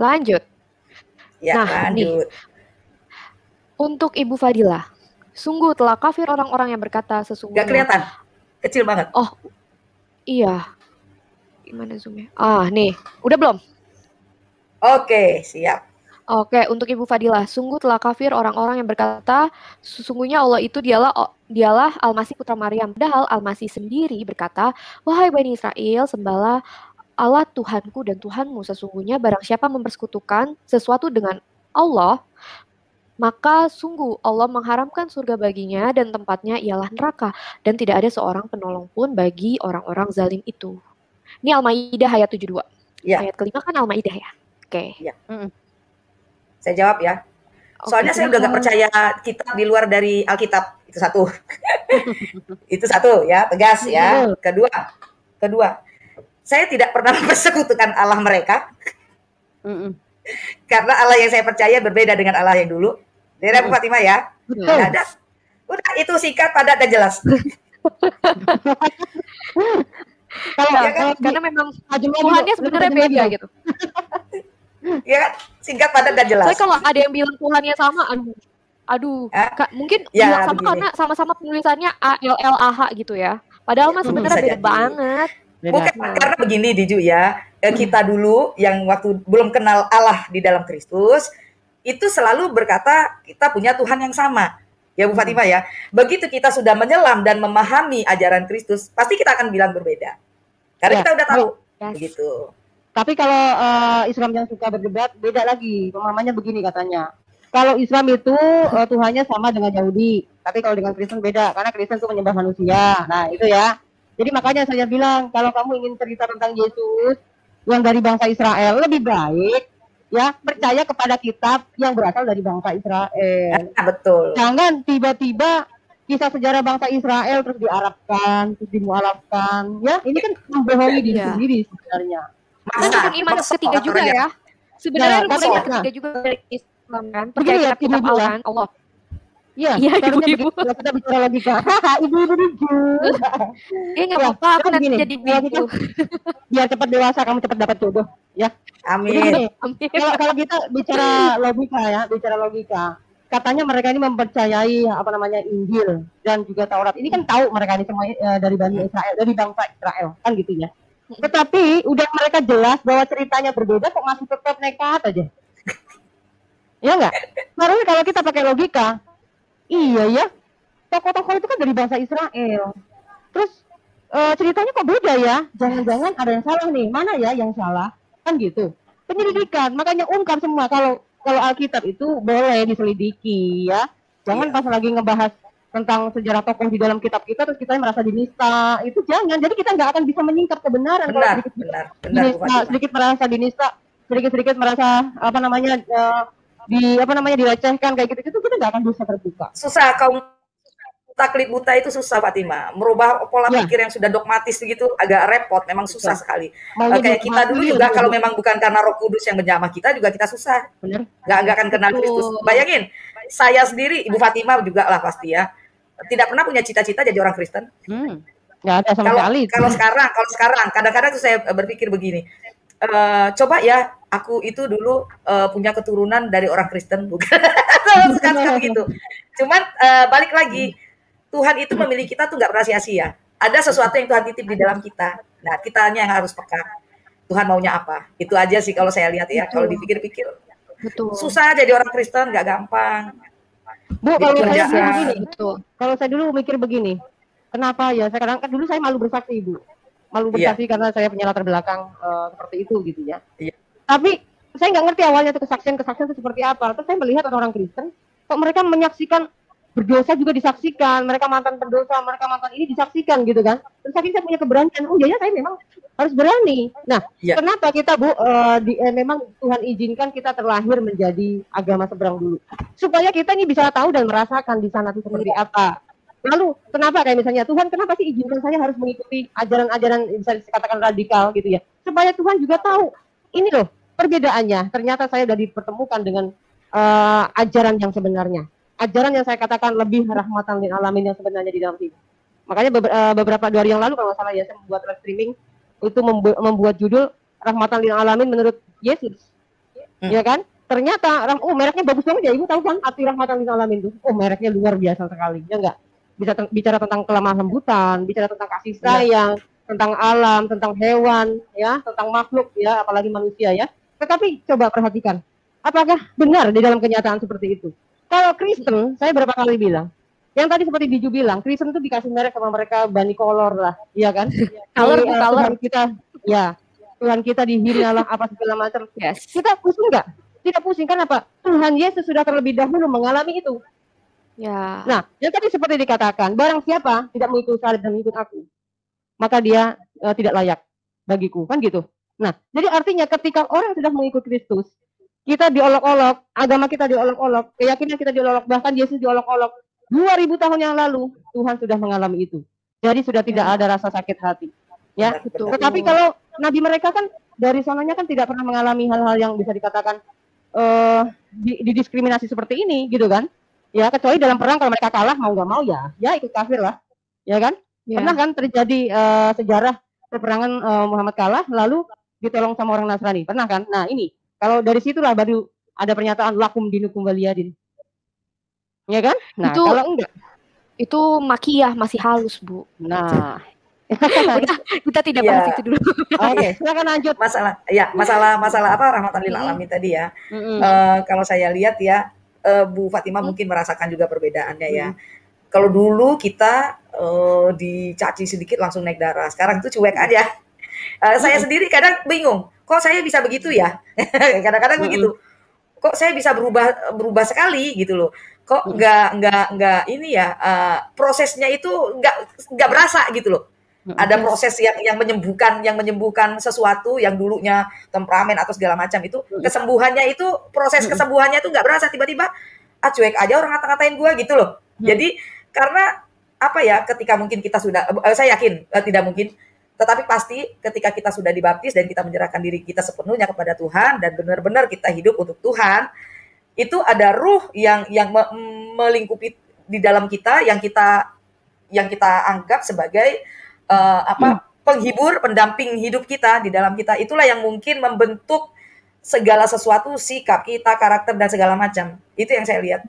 Lanjut. Ya, lanjut. Nih, untuk Ibu Fadila, sungguh telah kafir orang-orang yang berkata sesungguhnya. Gak kelihatan, kecil banget. Oh, iya. Gimana zoomnya? Nih, udah belum? Oke, siap. Oke, untuk Ibu Fadila, sungguh telah kafir orang-orang yang berkata sesungguhnya Allah itu dialah Al-Masih putra Maryam. Padahal Al-Masih sendiri berkata, wahai Bani Israel, sembahlah Allah Tuhanku dan Tuhanmu, sesungguhnya barang siapa mempersekutukan sesuatu dengan Allah, maka sungguh Allah mengharamkan surga baginya dan tempatnya ialah neraka, dan tidak ada seorang penolong pun bagi orang-orang zalim itu. Ini Al-Maidah ayat 72. Ya. Ayat kelima kan Al-Maidah ya? Oke. Ya. Saya jawab ya. Soalnya saya udah gak percaya kitab di luar dari Alkitab. Itu satu. Itu satu ya, tegas ya. Kedua, saya tidak pernah mempersekutukan Allah mereka. Karena Allah yang saya percaya berbeda dengan Allah yang dulu. Daerah Bu Fatimah ya. Udah itu singkat, padat dan jelas. Karena memang Tuhannya sebenarnya beda gitu. Ya kan, singkat, padat dan jelas. Saya kalau ada yang bilang Tuhannya sama, aduh, mungkin bilang sama karena sama-sama penulisannya ALLAH gitu ya. Padahal mah sebenarnya beda banget. Bukan, karena begini Diju ya, kita dulu yang waktu belum kenal Allah di dalam Kristus, itu selalu berkata kita punya Tuhan yang sama. Ya Bu Fatimah ya, begitu kita sudah menyelam dan memahami ajaran Kristus, pasti kita akan bilang berbeda. Karena kita udah tahu, begitu. Tapi kalau Islam yang suka berdebat, beda lagi. Pemahamannya begini katanya. Kalau Islam itu Tuhannya sama dengan Yahudi, tapi kalau dengan Kristen beda, karena Kristen itu menyembah manusia. Nah itu ya. Jadi makanya saya bilang, kalau kamu ingin cerita tentang Yesus yang dari bangsa Israel, lebih baik ya percaya kepada kitab yang berasal dari bangsa Israel. Betul. Jangan tiba-tiba kisah sejarah bangsa Israel terus diarabkan, terus dimualafkan. Ya, ini kan membohongi diri sendiri sebenarnya. Kan iman ketiga juga ya. Sebenarnya iman ketiga juga dari Islam kan. Percaya kitab Allah. Iya, ibu-ibu. Kita bicara logika. Ibu-ibu jujur. Nggak apa-apa, aku nanti jadi ibu. Biar cepat dewasa, kamu cepat dapat jodoh, ya. Amin. Kalau kita bicara logika, katanya mereka ini mempercayai Injil dan juga Taurat. Ini kan tahu mereka ini semua dari Bani Israel, dari bangsa Israel, kan gitu ya. Tetapi udah mereka jelas bahwa ceritanya berbeda, kok masih tetap nekat aja. Ya enggak? Karena kalau kita pakai logika, iya ya, tokoh-tokoh itu kan dari bangsa Israel. Terus ceritanya kok beda ya? Jangan-jangan ada yang salah nih. Mana ya yang salah? Kan gitu. Penyelidikan, makanya ungkap semua. Kalau Alkitab itu boleh diselidiki ya. Jangan pas lagi ngebahas tentang sejarah tokoh di dalam kitab kita terus kita merasa dinista. Itu jangan. Jadi kita nggak akan bisa menyingkap kebenaran. Benar. Sedikit merasa dinista, sedikit merasa dilecehkan kayak gitu kita nggak akan bisa terbuka. Susah kaum taklid buta itu susah Fatimah. Merubah pola pikir yang sudah dogmatis begitu agak repot, memang susah sekali. Kayak kita dulu juga kalau memang bukan karena Roh Kudus yang menjamah kita juga kita susah. Nggak akan kenal Kristus. Bayangin, saya sendiri Ibu Fatimah juga lah pasti ya. Tidak pernah punya cita-cita jadi orang Kristen. Nggak ada sama sekali. Kalau sekarang kadang-kadang tuh saya berpikir begini. Coba ya, aku itu dulu punya keturunan dari orang Kristen, bukan? Suka gitu. Cuman balik lagi, Tuhan itu memilih kita tuh nggak pernah sia-sia. Ada sesuatu yang Tuhan titip di dalam kita. Nah, kitanya yang harus peka. Tuhan maunya apa? Itu aja sih kalau saya lihat ya. Kalau dipikir-pikir, susah jadi orang Kristen, nggak gampang. Bu, kalau saya dulu mikir begini, kenapa ya? Sekarang kan dulu saya malu bersaksi, Bu. Malu bersaksi karena saya punya latar belakang seperti itu gitu ya. Tapi saya nggak ngerti awalnya itu kesaksian itu seperti apa. Terus saya melihat orang Kristen, kok mereka menyaksikan berdosa juga disaksikan, mereka mantan pendosa, mereka mantan ini disaksikan gitu kan. Terus akhirnya saya punya keberanian, ya saya memang harus berani. Nah, kenapa kita Bu, memang Tuhan izinkan kita terlahir menjadi agama seberang dulu, supaya kita ini bisa tahu dan merasakan di sana itu seperti apa. Lalu kenapa kayak misalnya Tuhan kenapa sih izinkan saya harus mengikuti ajaran-ajaran bisa dikatakan radikal gitu ya, supaya Tuhan juga tahu ini loh perbedaannya. Ternyata saya sudah dipertemukan dengan ajaran yang sebenarnya, ajaran yang saya katakan lebih rahmatan lil alamin yang sebenarnya di dalam sini. Makanya beberapa hari yang lalu kalau nggak salah ya, saya membuat live streaming itu membuat judul rahmatan lil alamin menurut Yesus, ya kan? Ternyata mereknya bagus banget ya, Ibu tahu kan arti rahmatan lil alamin itu? Mereknya luar biasa sekali, ya enggak? Bisa bicara tentang kelemah lembutan, bicara tentang kasih sayang, tentang alam, tentang hewan, ya, tentang makhluk, ya, apalagi manusia, ya. Tetapi coba perhatikan, apakah benar di dalam kenyataan seperti itu? Kalau Kristen, saya berapa kali bilang, yang tadi seperti Biju bilang, Kristen itu dikasih merek sama mereka bani kolor lah, iya kan? Color kita, ya, Tuhan kita dihinalah apa segala macam. Kita pusing nggak? Tidak pusing, kan apa? Tuhan Yesus sudah terlebih dahulu mengalami itu. Ya. Nah, yang tadi seperti dikatakan, barang siapa tidak mengikut salib dan mengikut aku, maka dia tidak layak bagiku, kan gitu. Nah, jadi artinya ketika orang sudah mengikut Kristus, kita diolok-olok, agama kita diolok-olok, keyakinan kita diolok-olok, bahkan Yesus diolok-olok. 2000 tahun yang lalu Tuhan sudah mengalami itu. Jadi sudah tidak ada rasa sakit hati. Ya, Betul. tetapi kalau nabi mereka kan dari sananya kan tidak pernah mengalami hal-hal yang bisa dikatakan didiskriminasi seperti ini gitu kan. Ya, kecuali dalam perang kalau mereka kalah mau nggak mau ya ikut kafir lah. Ya kan? Pernah kan terjadi sejarah peperangan Muhammad kalah lalu ditolong sama orang Nasrani. Pernah kan? Nah, ini kalau dari situlah baru ada pernyataan lakum dinukum waliyadin. Ya kan? Nah, itu, kalau enggak itu makiyah masih halus, Bu. Nah, udah, kita tidak bahas itu dulu. Oke, silakan lanjut. Masalah apa rahmatan lil alamin tadi ya. Kalau saya lihat ya, Bu Fatimah mungkin merasakan juga perbedaannya ya. Kalau dulu kita dicaci sedikit langsung naik darah, sekarang itu cuek aja. Saya sendiri kadang bingung, kok saya bisa begitu ya? Kadang-kadang begitu. Kok saya bisa berubah sekali gitu loh. Kok nggak ini ya, prosesnya itu nggak berasa gitu loh. Ada proses yang menyembuhkan sesuatu yang dulunya temperamen atau segala macam itu, kesembuhannya itu, proses kesembuhannya itu nggak berasa, tiba-tiba cuek aja orang ngata-ngatain gue gitu loh. Jadi karena apa ya, ketika mungkin kita sudah, saya yakin tidak mungkin, tetapi pasti ketika kita sudah dibaptis dan kita menyerahkan diri kita sepenuhnya kepada Tuhan dan benar-benar kita hidup untuk Tuhan, itu ada ruh yang melingkupi di dalam kita, yang kita anggap sebagai penghibur, pendamping hidup kita di dalam kita. Itulah yang mungkin membentuk segala sesuatu, sikap kita, karakter dan segala macam. Itu yang saya lihat.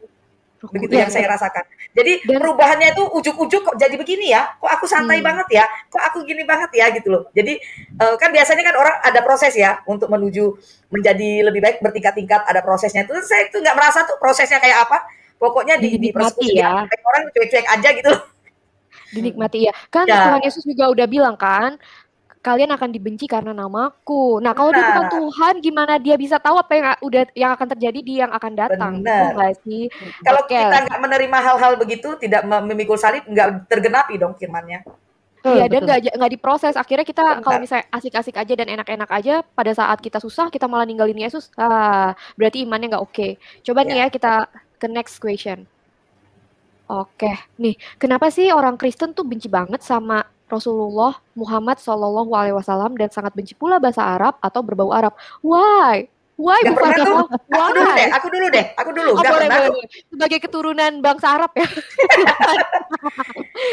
Begitu yang saya rasakan. Jadi perubahannya itu ujuk-ujuk kok jadi begini ya, kok aku santai banget ya, kok aku gini banget ya gitu loh. Jadi kan biasanya kan orang ada proses ya untuk menuju menjadi lebih baik, bertingkat-tingkat, ada prosesnya. Itu saya itu nggak merasa tuh prosesnya kayak apa. Pokoknya dinikmati ya. Orang cuek-cuek aja gitu loh. Dinikmati ya. Kan Tuhan Yesus juga udah bilang kan, kalian akan dibenci karena namaku. Nah, kalau dia bukan Tuhan, gimana dia bisa tahu apa yang akan terjadi di yang akan datang? Benar. Sih? Kalau kita nggak menerima hal-hal begitu, tidak memikul salib, nggak tergenapi dong firman-Nya. Iya, dan nggak diproses. Akhirnya kita kalau misalnya asik-asik aja dan enak-enak aja, pada saat kita susah, kita malah ninggalin Yesus. Berarti imannya nggak oke. Coba nih ya kita ke next question. Oke, nih kenapa sih orang Kristen tuh benci banget sama Rasulullah Muhammad SAW dan sangat benci pula bahasa Arab atau berbau Arab? Why? Gak pernah tuh. Aku dulu. Gak pernah. Sebagai keturunan bangsa Arab ya.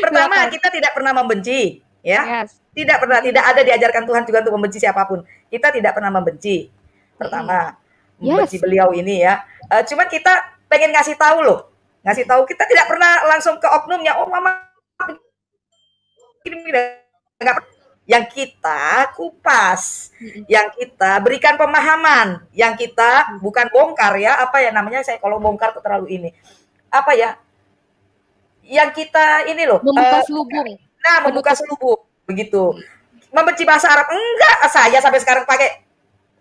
Pertama, kita tidak pernah membenci, ya. Yes. Tidak ada diajarkan Tuhan juga untuk membenci siapapun. Kita tidak pernah membenci. Pertama, membenci beliau ini ya. Cuma kita pengen ngasih tahu loh. Kita tidak pernah langsung ke oknumnya. Oh mama, yang kita kupas, yang kita berikan pemahaman, yang kita bukan bongkar ya, apa ya namanya, saya kalau bongkar itu terlalu ini, apa ya, yang kita ini loh, membuka selubung. Nah, membuka selubung, begitu. Membenci bahasa Arab, enggak, saya sampai sekarang pakai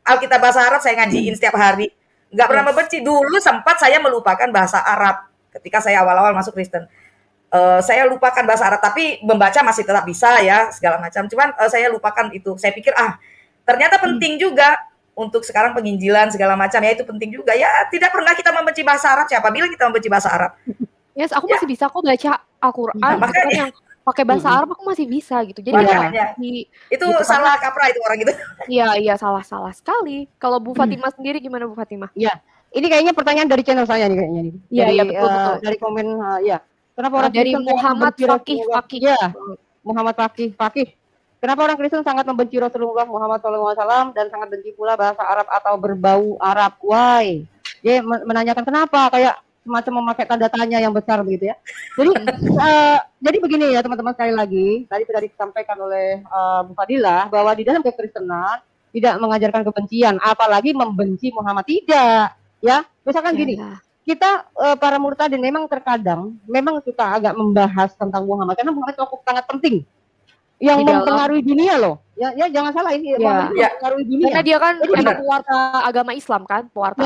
Alkitab bahasa Arab, saya ngajiin setiap hari, enggak pernah membenci. Dulu sempat saya melupakan bahasa Arab, ketika saya awal-awal masuk Kristen. Saya lupakan bahasa Arab, tapi membaca masih tetap bisa ya, segala macam. Cuman saya lupakan itu. Saya pikir, ternyata penting juga untuk sekarang penginjilan, segala macam. Ya itu penting juga. Ya tidak pernah kita membenci bahasa Arab. Siapa bilang kita membenci bahasa Arab? Yes, aku masih bisa kok baca Al-Quran. Makanya yang pakai bahasa Arab aku masih bisa gitu. Jadi itu salah kaprah itu orang gitu. Iya, salah sekali. Kalau Bu Fatimah sendiri gimana Bu Fatimah? Iya, ini kayaknya pertanyaan dari channel saya nih kayaknya nih. Iya, betul. Dari komen ya. Kenapa orang dari Kristen Muhammad Fakih? Ya, Muhammad Fakih. Kenapa orang Kristen sangat membenci Rasulullah Muhammad SAW dan sangat benci pula bahasa Arab atau berbau Arab? Why? Dia menanyakan kenapa, kayak semacam memakai tanda tanya yang besar begitu ya. Jadi begini ya teman-teman, sekali lagi tadi sudah disampaikan oleh Bu Fadilah bahwa di dalam kekristenan tidak mengajarkan kebencian, apalagi membenci Muhammad, tidak. Ya, misalkan gini. Kita para murtadin memang terkadang memang suka agak membahas tentang Muhammad karena Muhammad cukup sangat penting yang mempengaruhi dunia loh. Ya jangan salah ini mempengaruhi dunia. Karena dia kan pewarta agama Islam kan, pewarta.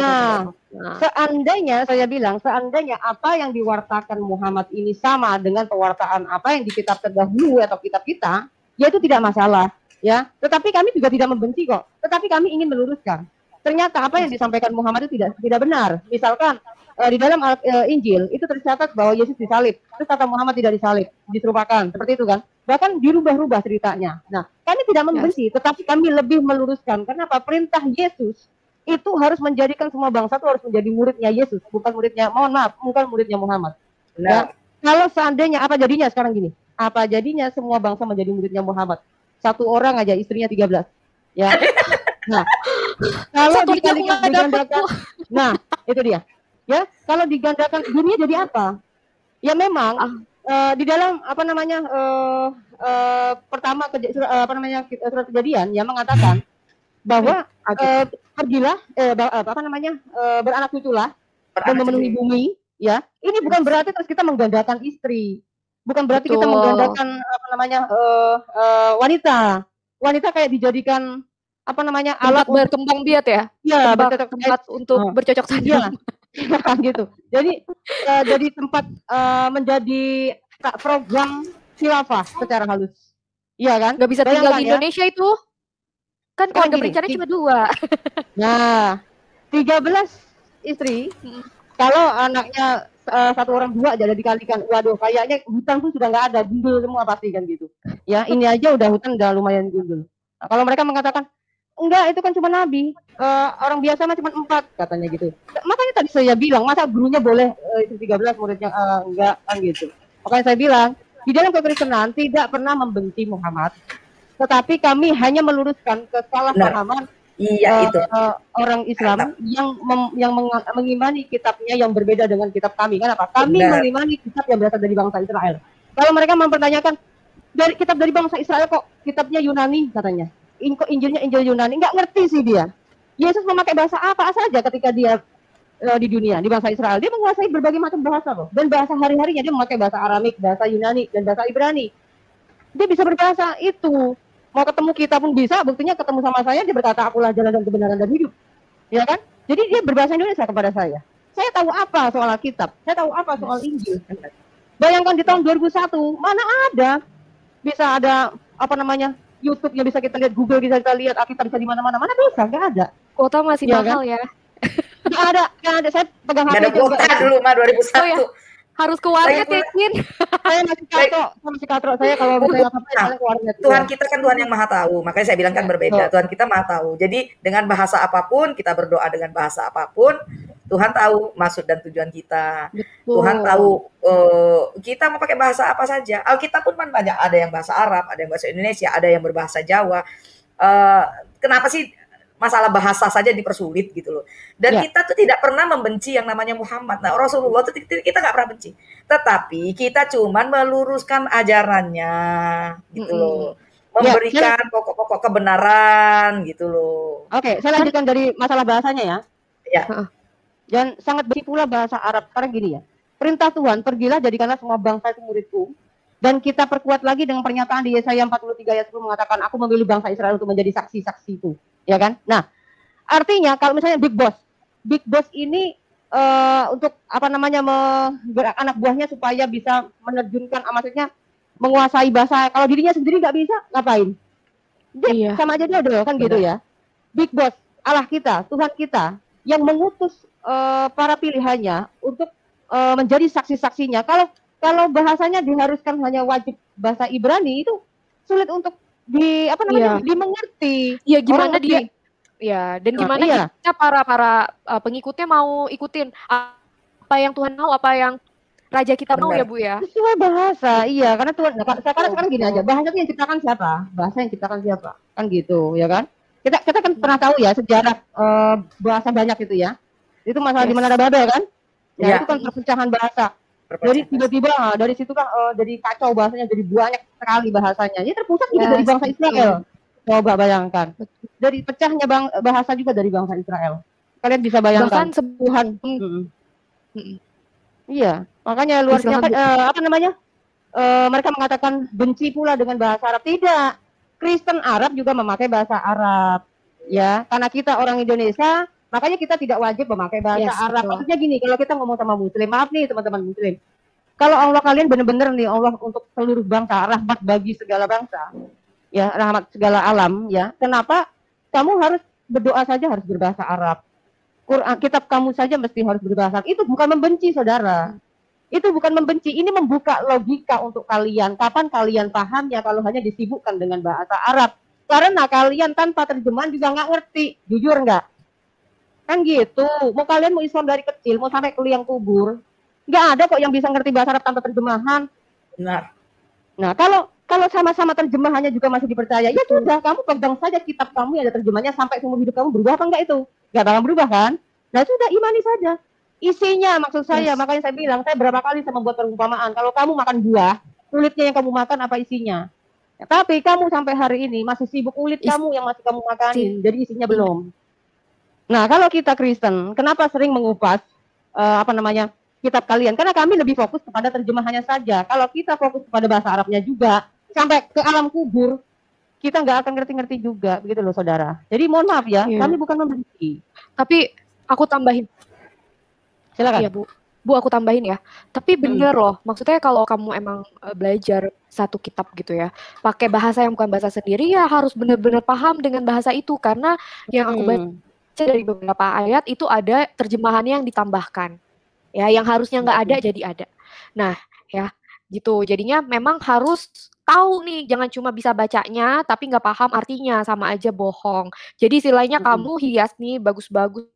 Seandainya saya bilang apa yang diwartakan Muhammad ini sama dengan pewartaan apa yang di kitab terdahulu atau kitab kita, ya itu tidak masalah ya. Tetapi kami juga tidak membenci kok. Tetapi kami ingin meluruskan. ternyata apa yang disampaikan Muhammad itu tidak benar. Misalkan di dalam Injil itu tercatat bahwa Yesus disalib, terus kata Muhammad tidak disalib, diserupakan, seperti itu kan. Bahkan dirubah-rubah ceritanya. Nah, kami tidak membenci, tetapi kami lebih meluruskan. Kenapa? Perintah Yesus itu harus menjadikan semua bangsa itu harus menjadi muridnya Yesus, bukan muridnya, mohon maaf, bukan muridnya Muhammad. Ya, kalau seandainya apa jadinya sekarang gini? Apa jadinya semua bangsa menjadi muridnya Muhammad? Satu orang aja istrinya 13. Ya. Nah, kalau digandakan, nah itu dia. Ya, kalau digandakan dunia jadi apa? Ya memang di dalam apa namanya pertama surat Kejadian yang mengatakan bahwa pergilah beranak cuculah dan memenuhi bumi. Ya, ini bukan berarti terus kita menggandakan istri. Bukan berarti kita menggandakan wanita. Wanita kayak dijadikan alat berkembang biak ya? Iya, tempat untuk bercocok tanam. Iya, gitu. Jadi tempat menjadi program khilafah secara halus. Iya kan? Nggak bisa tinggal di Indonesia itu. Kan keluarga berencana cuma 2. Nah, 13 istri. Kalau anaknya 1 orang 2 aja dikalikan, waduh, kayaknya hutan pun sudah nggak ada, gundul semua pasti kan gitu. Ya, ini aja hutan udah lumayan gundul. Nah, kalau mereka mengatakan enggak, itu kan cuma nabi, orang biasa mah cuma 4 katanya gitu. Makanya tadi saya bilang, masa gurunya boleh itu 13 muridnya enggak kan gitu. Makanya saya bilang, di dalam kekristenan tidak pernah membenci Muhammad, tetapi kami hanya meluruskan kesalahpahaman orang Islam yang mengimani kitabnya yang berbeda dengan kitab kami. Kenapa? Kami mengimani kitab yang berasal dari bangsa Israel. Kalau mereka mempertanyakan kitab dari bangsa Israel kok kitabnya Yunani katanya, kok Injilnya Injil Yunani, nggak ngerti sih dia. Yesus memakai bahasa apa saja ketika dia di dunia, di bangsa Israel. Dia menguasai berbagai macam bahasa loh. Dan bahasa hari-harinya dia memakai bahasa Aramik, bahasa Yunani, dan bahasa Ibrani. Dia bisa berbahasa itu. Mau ketemu kita pun bisa, buktinya ketemu sama saya, dia berkata, akulah jalan dan kebenaran dan hidup. Ya kan? Jadi dia berbahasa Indonesia kepada saya. Saya tahu apa soal Alkitab, saya tahu apa soal Injil. Bayangkan di tahun 2001, mana ada bisa ada YouTube yang bisa kita lihat, Google bisa kita lihat, Alkitab bisa di mana-mana, mana bisa, nggak ada. Kuota masih mahal ya. Nggak ada. Saya pegang HP ada kuota dulu mah 2001. Oh, ya. Harus ke warnet ya, Cin. Saya masih katro. Saya kalau misalnya ke warnet. Tuhan kita kan Tuhan yang maha tahu. Makanya saya bilang kan berbeda. Tuhan kita maha tahu. Jadi dengan bahasa apapun, kita berdoa dengan bahasa apapun, Tuhan tahu maksud dan tujuan kita. Betul. Tuhan tahu kita mau pakai bahasa apa saja. Alkitab pun kan banyak. Ada yang bahasa Arab, ada yang bahasa Indonesia, ada yang berbahasa Jawa. Kenapa sih masalah bahasa saja dipersulit gitu loh. Dan kita tuh tidak pernah membenci yang namanya Muhammad. Nah, Rasulullah tuh kita nggak pernah benci. Tetapi kita cuman meluruskan ajarannya gitu loh. Memberikan pokok-pokok kebenaran gitu loh. Oke, saya lanjutkan dari masalah bahasanya ya. Ya. Dan sangat benci pula bahasa Arab. Sekarang gini ya. Perintah Tuhan, pergilah jadikanlah semua bangsa itu muridku. Dan kita perkuat lagi dengan pernyataan di Yesaya 43 ayat 10 mengatakan, aku memilih bangsa Israel untuk menjadi saksi-saksi itu. Ya kan? Nah, artinya kalau misalnya Big Boss ini untuk anak buahnya supaya bisa menerjunkan, maksudnya menguasai bahasa. Kalau dirinya sendiri nggak bisa, ngapain? Dia sama aja dia udah kan gitu ya. Big Boss, Allah kita, Tuhan kita yang mengutus para pilihannya untuk menjadi saksi-saksinya. Kalau bahasanya diharuskan hanya wajib bahasa Ibrani, itu sulit untuk dimengerti. Iya, gimana dia? Ya, dan gimana kita para pengikutnya mau ikutin apa yang Tuhan mau, apa yang Raja kita mau ya Bu ya? Sesuai bahasa, iya. Karena Tuhan, sekarang gini aja, bahasa yang ciptakan siapa? Bahasa yang ciptakan siapa? Kan gitu, ya kan? Kita kan pernah tahu ya sejarah bahasa banyak itu ya. Itu masalah di Menara Babel kan? Ya, itu kan perpecahan bahasa. Jadi tiba-tiba dari situ kan jadi kacau bahasanya, jadi banyak sekali bahasanya. Ini terpusat juga dari bangsa Israel. Coba bayangkan. Dari pecahnya bahasa juga dari bangsa Israel. Kalian bisa bayangkan. Bahkan Tuhan. Iya, makanya luar biasa. Mereka mengatakan benci pula dengan bahasa Arab. Tidak. Kristen Arab juga memakai bahasa Arab. Ya, karena kita orang Indonesia, makanya kita tidak wajib memakai bahasa Arab. Maksudnya gini, kalau kita ngomong sama Muslim, maaf nih teman-teman Muslim, kalau Allah kalian benar-benar nih Allah untuk seluruh bangsa, rahmat bagi segala bangsa, ya rahmat segala alam, ya. Kenapa kamu harus berdoa saja harus berbahasa Arab. Quran, kitab kamu saja mesti harus berbahasa Arab. Itu bukan membenci, saudara. Itu bukan membenci, ini membuka logika untuk kalian. Kapan kalian paham ya kalau hanya disibukkan dengan bahasa Arab? Karena kalian tanpa terjemahan juga nggak ngerti, jujur nggak? Kan gitu. Mau kalian mau Islam dari kecil, mau sampai ke liang kubur, nggak ada kok yang bisa ngerti bahasa Arab tanpa terjemahan. Benar. Nah, kalau sama-sama terjemahannya juga masih dipercaya, ya sudah, kamu pegang saja kitab kamu yang ada terjemahnya sampai seumur hidup kamu. Berubah apa enggak itu? Nggak bakal berubah kan? Nah sudah, imani saja. Isinya maksud saya, makanya saya bilang, saya berapa kali saya membuat perumpamaan. Kalau kamu makan buah, kulitnya yang kamu makan apa isinya? Ya, tapi kamu sampai hari ini masih sibuk kulit kamu yang masih kamu makanin, jadi isinya belum. Nah, kalau kita Kristen, kenapa sering mengupas kitab kalian? Karena kami lebih fokus kepada terjemahannya saja. Kalau kita fokus kepada bahasa Arabnya juga, sampai ke alam kubur, kita nggak akan ngerti-ngerti juga, begitu loh saudara. Jadi mohon maaf ya, kami bukan membenci. Tapi aku tambahin. Silakan. Iya, Bu, aku tambahin ya. Tapi bener loh, maksudnya kalau kamu emang belajar satu kitab gitu ya, pakai bahasa yang bukan bahasa sendiri, ya harus benar-benar paham dengan bahasa itu. Karena yang aku baca dari beberapa ayat itu ada terjemahannya yang ditambahkan. Ya, yang harusnya nggak ada jadi ada. Nah, ya gitu. Jadinya memang harus tahu nih, jangan cuma bisa bacanya tapi nggak paham artinya, sama aja bohong. Jadi istilahnya kamu hias nih bagus-bagus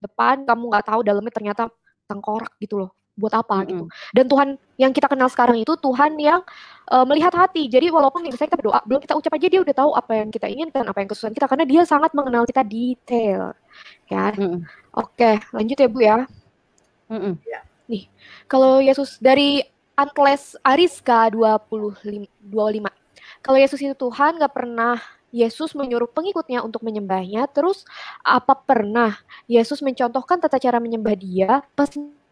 depan, kamu nggak tahu dalamnya ternyata tengkorak gitu loh. Buat apa gitu. Dan Tuhan yang kita kenal sekarang itu Tuhan yang melihat hati. Jadi walaupun misalnya kita berdoa, belum kita ucap aja dia udah tahu apa yang kita inginkan, apa yang kesusahan kita, karena dia sangat mengenal kita detail. Ya. Oke, lanjut ya Bu ya. Nih, kalau Yesus dari Antles Ariska 25. Kalau Yesus itu Tuhan, nggak pernah Yesus menyuruh pengikutnya untuk menyembahnya. Terus apa pernah Yesus mencontohkan tata cara menyembah dia? Pas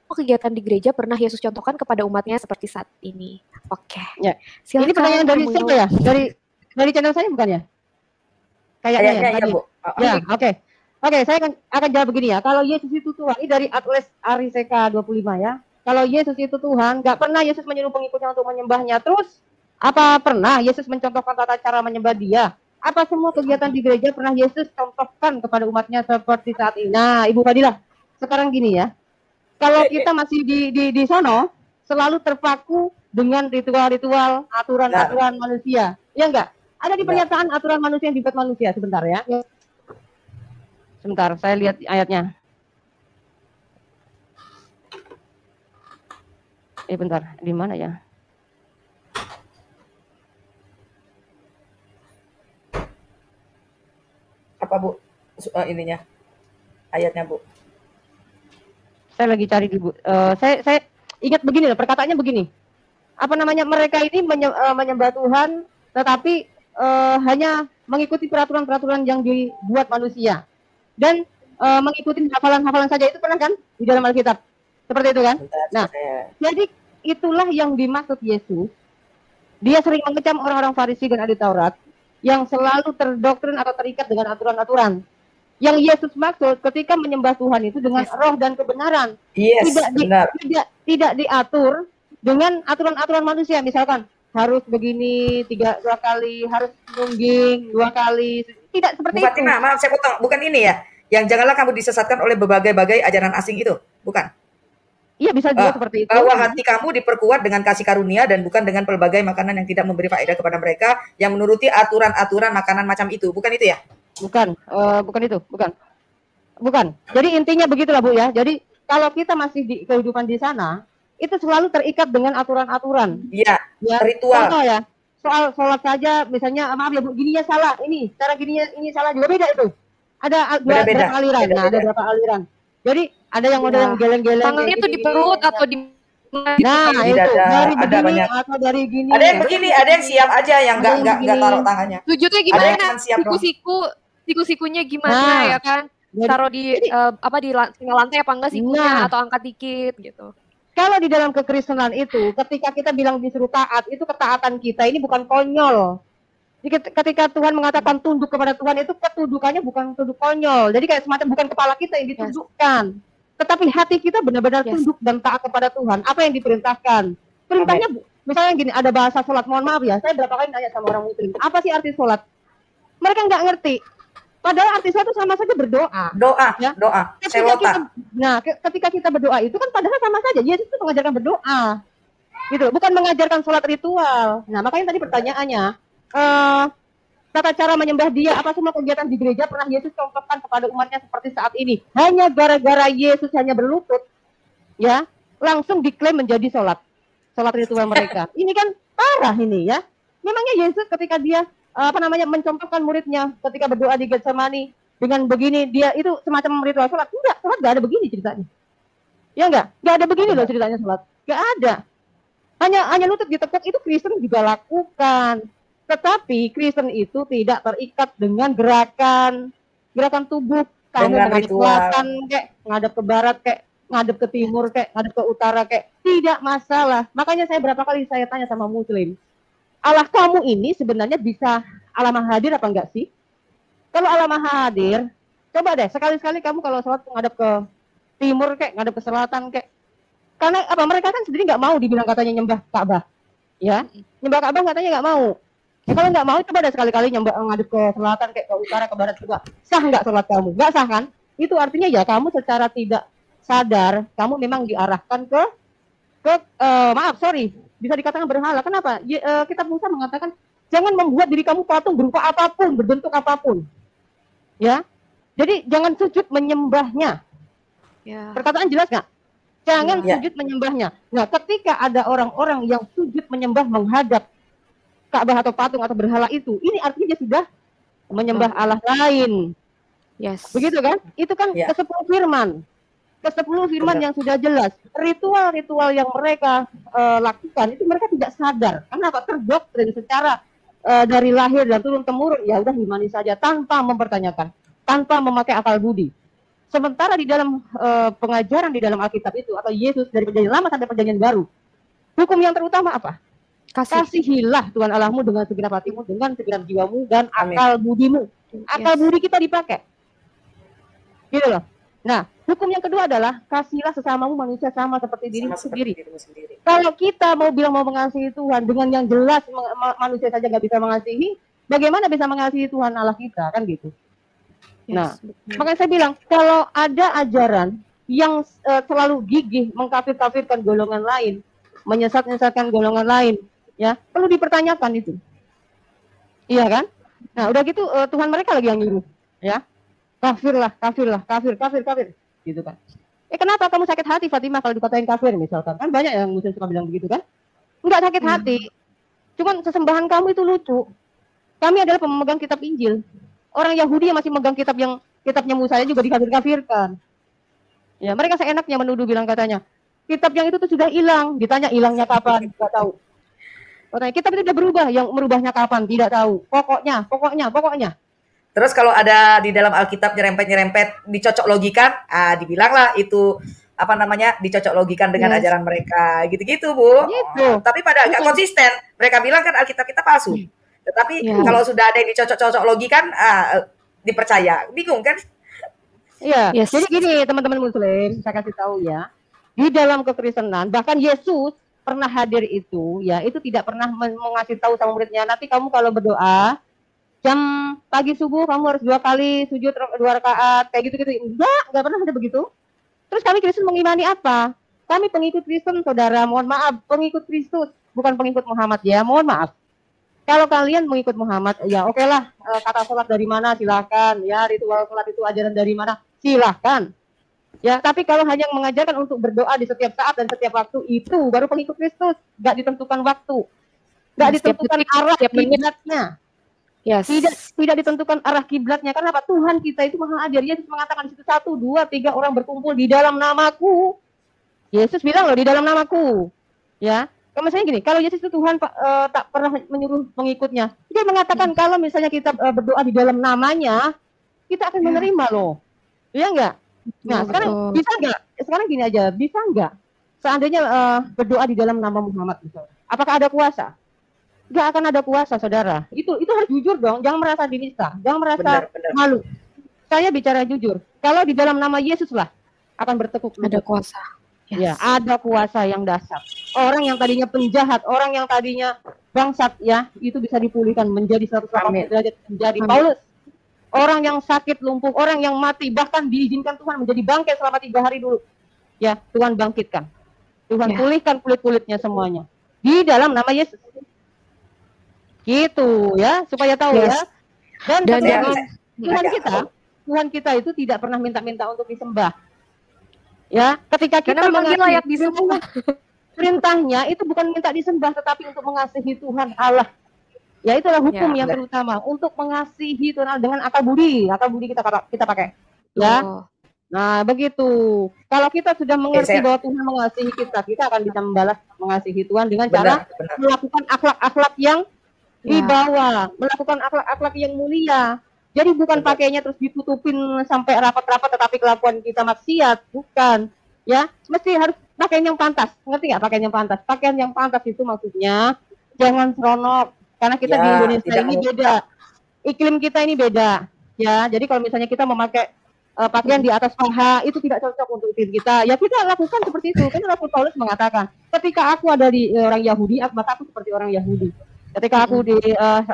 kegiatan di gereja pernah Yesus contohkan kepada umatnya seperti saat ini. Oke. Ya. Silakan. Ini pertanyaan dari siapa ya? Dari channel saya bukan ya? Kayaknya ya, Bu. Ya, oke. Oke, saya akan jawab begini ya. Kalau Yesus itu Tuhan, ini dari Atlas Ariseka 25 ya. Kalau Yesus itu Tuhan, nggak pernah Yesus menyuruh pengikutnya untuk menyembahnya. Terus, apa pernah Yesus mencontohkan tata cara menyembah dia? Apa semua kegiatan di gereja pernah Yesus contohkan kepada umatnya seperti saat ini? Nah, Ibu Fadilah, sekarang gini ya. Kalau kita masih di sono, selalu terpaku dengan ritual-ritual, aturan-aturan manusia. Ya enggak? Ada di pernyataan aturan manusia yang dibuat manusia. Sebentar ya. Sebentar, saya lihat ayatnya. Bentar, di mana ya? Apa Bu? Ininya, ayatnya Bu. Saya lagi cari dulu. Saya ingat begini loh, perkataannya begini. Apa namanya, mereka ini menyembah Tuhan, tetapi hanya mengikuti peraturan-peraturan yang dibuat manusia. Dan mengikuti hafalan-hafalan saja, itu pernah kan di dalam Alkitab? Seperti itu kan? Nah, jadi itulah yang dimaksud Yesus. Dia sering mengecam orang-orang Farisi dan ahli Taurat yang selalu terdoktrin atau terikat dengan aturan-aturan. Yang Yesus maksud ketika menyembah Tuhan itu dengan roh dan kebenaran. Tidak diatur dengan aturan-aturan manusia. Misalkan harus begini 2 kali, harus nungging 2 kali. Tidak seperti itu. Maaf saya potong. Bukan ini ya. Yang janganlah kamu disesatkan oleh berbagai-bagai ajaran asing itu. Bukan. Iya, bisa juga seperti itu. Bahwa hati kamu diperkuat dengan kasih karunia dan bukan dengan pelbagai makanan yang tidak memberi faedah kepada mereka yang menuruti aturan-aturan makanan macam itu. Bukan itu ya? Bukan itu. Bukan. Jadi intinya begitulah Bu ya. Jadi kalau kita masih di kehidupan di sana, itu selalu terikat dengan aturan-aturan. Iya, ya, ritual. Contoh ya, soal sholat saja, misalnya maaf ya Bu, gininya salah, cara gininya ini salah juga, beda itu. Ada berapa aliran. Nah, ada berapa aliran. Jadi ada yang model yang geleng-geleng. Tangannya itu di perut atau di nah, itu dari begini atau dari gini. Ada yang begini, ada yang siap aja yang enggak taruh tangannya. Sujudnya gimana? Siku-sikunya gimana ya kan? Taruh di di lantai apa enggak sikunya atau angkat dikit gitu. Kalau di dalam kekristenan itu, ketika kita bilang disuruh taat, itu ketaatan kita ini bukan konyol. Jadi ketika Tuhan mengatakan tunduk kepada Tuhan, itu ketundukannya bukan tunduk konyol. Jadi kayak semacam bukan kepala kita yang ditundukkan, tetapi hati kita benar-benar tunduk dan taat kepada Tuhan. Apa yang diperintahkan? Perintahnya misalnya gini, ada bahasa sholat. Mohon maaf ya, saya berapa kali nanya sama orang muslim, apa sih arti sholat? Mereka nggak ngerti. Padahal arti sholat itu sama saja berdoa. Doa, ya. doa. Ketika kita berdoa itu kan padahal sama saja. Yesus itu mengajarkan berdoa, gitu. Bukan mengajarkan sholat ritual. Nah, makanya tadi pertanyaannya, tata cara menyembah Dia, apa semua kegiatan di gereja pernah Yesus contohkan kepada umatnya seperti saat ini? Hanya gara-gara Yesus hanya berlutut, ya, langsung diklaim menjadi sholat ritual mereka. Ini kan parah ini, ya. Memangnya Yesus ketika Dia mencontohkan muridnya ketika berdoa di Getsemani dengan begini, Dia itu semacam ritual sholat? Enggak, sholat nggak ada begini ceritanya. Ya nggak ada begini loh ceritanya sholat. Nggak ada. Hanya lutut ditekuk, itu Kristen juga lakukan. Tetapi Kristen itu tidak terikat dengan gerakan tubuh. Kamu menghadap ke selatan, kayak ngadap ke barat, kayak ngadap ke timur, kayak ngadap ke utara, kayak tidak masalah. Makanya saya berapa kali saya tanya sama Muslim, Allah kamu ini sebenarnya bisa Allah Maha Hadir apa enggak sih? Kalau Allah Maha Hadir, coba deh sekali-sekali kamu kalau sholat ngadap ke timur, kayak ngadap ke selatan, kayak, karena apa, mereka kan sendiri nggak mau dibilang katanya nyembah Ka'bah, ya, nyembah Ka'bah katanya nggak mau. Ya kalau nggak mau, coba deh sekali-kali nyembah ngadep ke selatan, kayak ke utara, ke barat juga. Sah nggak sholat kamu? Nggak sah kan? Itu artinya ya kamu secara tidak sadar, kamu memang diarahkan ke bisa dikatakan berhala. Kenapa? Kitab Musa mengatakan jangan membuat diri kamu patung berupa apapun, berbentuk apapun. Ya, jadi jangan sujud menyembahnya. Ya. Perkataan jelas nggak? Jangan sujud menyembahnya. Nah, ketika ada orang-orang yang sujud menyembah menghadap Ka'bah atau patung atau berhala itu, ini artinya dia sudah menyembah Allah lain. Yes. Begitu kan? Itu kan ke-10 firman. Ke-10 firman yang sudah jelas. Ritual-ritual yang mereka lakukan itu mereka tidak sadar. Kenapa? Terdoktrin secara dari lahir dan turun-temurun. Ya udah imani saja tanpa mempertanyakan, tanpa memakai akal budi. Sementara di dalam pengajaran di dalam Alkitab itu, atau Yesus dari perjanjian lama sampai perjanjian baru, hukum yang terutama apa? Kasihilah Tuhan Allahmu dengan segenap hatimu, dengan segenap jiwamu, dan akal budimu. Akal budi kita dipakai. Gitu loh. Nah, hukum yang kedua adalah kasihlah sesamamu manusia sama seperti dirimu sendiri. Kalau kita mau bilang mau mengasihi Tuhan dengan yang jelas manusia saja nggak bisa mengasihi, bagaimana bisa mengasihi Tuhan Allah kita, kan gitu. Nah, makanya saya bilang kalau ada ajaran yang selalu gigih mengkafir-kafirkan golongan lain, menyesat-nyesatkan golongan lain, ya perlu dipertanyakan itu. Iya kan? Nah, udah gitu Tuhan mereka lagi yang nyuruh, ya. Kafir, gitu kan. Kenapa kamu sakit hati Fatimah kalau dikatain kafir misalkan? Kan banyak yang muslim suka bilang begitu kan? Enggak sakit hati. Cuman sesembahan kamu itu lucu. Kami adalah pemegang kitab Injil. Orang Yahudi yang masih megang kitabnya Musa juga dikafir-kafirkan. Ya, mereka seenaknya menuduh bilang katanya, kitab yang itu tuh sudah hilang. Ditanya hilangnya kapan? Enggak tahu. Katanya kitab itu sudah berubah, yang merubahnya kapan? Tidak tahu. Pokoknya. Terus kalau ada di dalam Alkitab nyerempet, dicocok logikan, dibilanglah itu dicocok logikan dengan ajaran mereka, gitu-gitu, Bu. Gitu. Tapi pada agak konsisten. Mereka bilang kan Alkitab kita palsu. Tetapi kalau sudah ada yang dicocok-cocok logikan, dipercaya. Bingung kan? Iya. Jadi gini, teman-teman muslim, saya kasih tahu ya. Di dalam kekristenan, bahkan Yesus pernah hadir itu, ya, itu tidak pernah mengasih tahu sama muridnya, nanti kamu kalau berdoa jam pagi subuh kamu harus 2 kali sujud 2 rakaat kayak gitu-gitu. Enggak pernah ada begitu. Terus kami Kristen mengimani apa? Kami pengikut Kristen, saudara. Mohon maaf, pengikut Kristus, bukan pengikut Muhammad ya. Mohon maaf. Kalau kalian mengikut Muhammad, ya oke lah. Kata sholat dari mana silahkan. Ya, ritual sholat itu ajaran dari mana silahkan. Ya, tapi kalau hanya mengajarkan untuk berdoa di setiap saat dan setiap waktu, itu baru pengikut Kristus. Nggak ditentukan waktu, nggak ditentukan arah kiblatnya. Yes. Tidak ditentukan arah kiblatnya. Karena apa? Tuhan kita itu Maha Hadir. Yesus mengatakan di situ 1, 2, 3 orang berkumpul di dalam namaku. Yesus bilang loh, di dalam namaku. Ya. Kalau misalnya gini, kalau Yesus itu Tuhan tak pernah menyuruh pengikutnya. Dia mengatakan kalau misalnya kita berdoa di dalam namanya, kita akan menerima loh. Iya enggak? Nah, sekarang bisa enggak? Sekarang gini aja, bisa enggak? Seandainya berdoa di dalam nama Muhammad misalnya. Apakah ada kuasa? Nggak akan ada kuasa, saudara. Itu harus jujur dong. Jangan merasa dinista. Jangan merasa malu. Saya bicara jujur. Kalau di dalam nama Yesus lah akan bertekuk lutut. Ada kuasa. Yes. Ya, ada kuasa yang dahsyat. Orang yang tadinya penjahat, orang yang tadinya bangsat, ya, itu bisa dipulihkan menjadi 180 derajat, menjadi Paulus. orang yang sakit lumpuh, orang yang mati, bahkan diizinkan Tuhan menjadi bangkai selama 3 hari dulu. Ya, Tuhan bangkitkan. Tuhan pulihkan kulit-kulitnya semuanya. Di dalam nama Yesus. Gitu ya, supaya tahu ya. Dan Tuhan kita itu tidak pernah minta-minta untuk disembah. Ya, ketika kita layak disembah. Perintahnya itu bukan minta disembah, tetapi untuk mengasihi Tuhan Allah. Ya, itulah hukum yang terutama, untuk mengasihi Tuhan Allah dengan akal budi kita pakai. Ya. Nah, begitu. Kalau kita sudah mengerti bahwa Tuhan mengasihi kita akan bisa membalas mengasihi Tuhan dengan cara melakukan akhlak-akhlak yang dibawa, melakukan akhlak-akhlak yang mulia. Jadi bukan pakainya terus ditutupin sampai rapat-rapat, tetapi kelakuan kita maksiat, bukan. Ya, mesti harus pakaian yang pantas. Ngerti nggak pakaian yang pantas? Pakaian yang pantas itu maksudnya jangan seronok, karena kita di Indonesia ini beda. Iklim kita ini beda. Ya, jadi kalau misalnya kita memakai pakaian di atas paha, itu tidak cocok untuk diri kita. Ya, kita lakukan seperti itu. Karena Rasul Paulus mengatakan, ketika aku ada di orang Yahudi, maka aku seperti orang Yahudi. Ketika aku di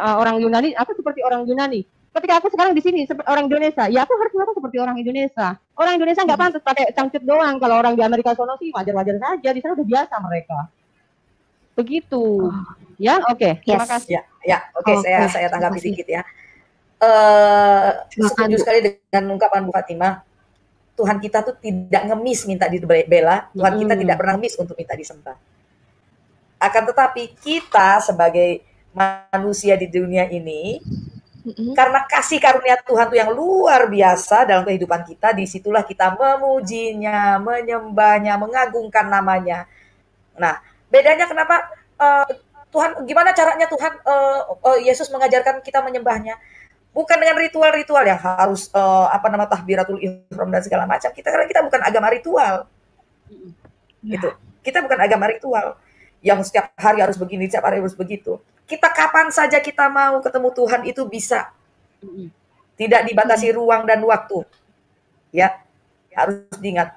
orang Yunani, aku seperti orang Yunani. Ketika aku sekarang di sini seperti orang Indonesia, ya aku harus melakukan seperti orang Indonesia. Orang Indonesia nggak pantas pakai cangcut doang. Kalau orang di Amerika sono sih wajar-wajar saja. Di sana udah biasa mereka. Begitu. Ya, oke. Terima kasih. Oke. Saya tanggapi sedikit ya. Setuju sekali dengan ungkapan Bu Fatimah. Tuhan kita tuh tidak ngemis minta dibela. Tuhan kita tidak pernah ngemis untuk minta disembah. Akan tetapi kita sebagai manusia di dunia ini, karena kasih karunia Tuhan tuh yang luar biasa dalam kehidupan kita, disitulah kita memujinya, menyembahnya, mengagungkan namanya. Nah, bedanya kenapa Tuhan, gimana caranya Tuhan Yesus mengajarkan kita menyembahnya? Bukan dengan ritual-ritual yang harus tahbiratul ihram dan segala macam. Karena kita bukan agama ritual. Gitu. Kita bukan agama ritual yang setiap hari harus begini, setiap hari harus begitu. Kita kapan saja kita mau ketemu Tuhan itu bisa. Tidak dibatasi ruang dan waktu. Ya, harus diingat.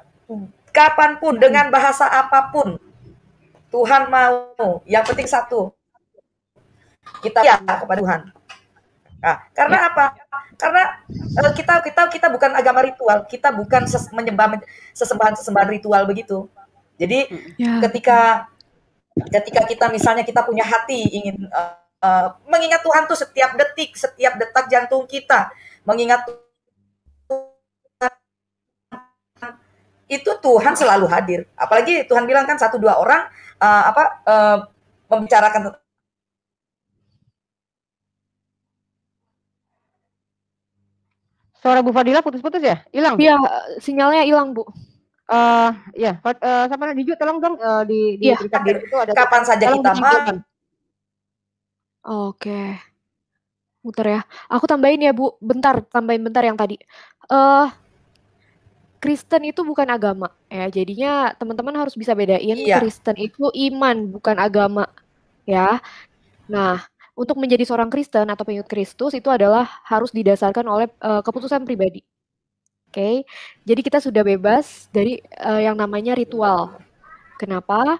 Kapanpun, dengan bahasa apapun, Tuhan mau. Yang penting satu, kita kepada Tuhan. Nah, karena apa? Karena kita bukan agama ritual, kita bukan menyembah sesembahan ritual begitu. Jadi ketika kita misalnya kita punya hati ingin mengingat Tuhan tuh setiap detik, setiap detak jantung kita, mengingat Tuhan, itu Tuhan selalu hadir. Apalagi Tuhan bilang kan 1-2 orang membicarakan. Suara Bu Fadila putus-putus ya? Hilang? Iya, sinyalnya hilang, Bu. Siapa Diju, tolong dong di itu ada kapan saja kita mau. Oke. Muter ya. Aku tambahin ya, Bu. Tambahin bentar yang tadi. Kristen itu bukan agama ya. Jadinya teman-teman harus bisa bedain Kristen itu iman, bukan agama. Ya. Nah, untuk menjadi seorang Kristen atau pengikut Kristus itu adalah harus didasarkan oleh keputusan pribadi. Oke, jadi kita sudah bebas dari yang namanya ritual. Kenapa?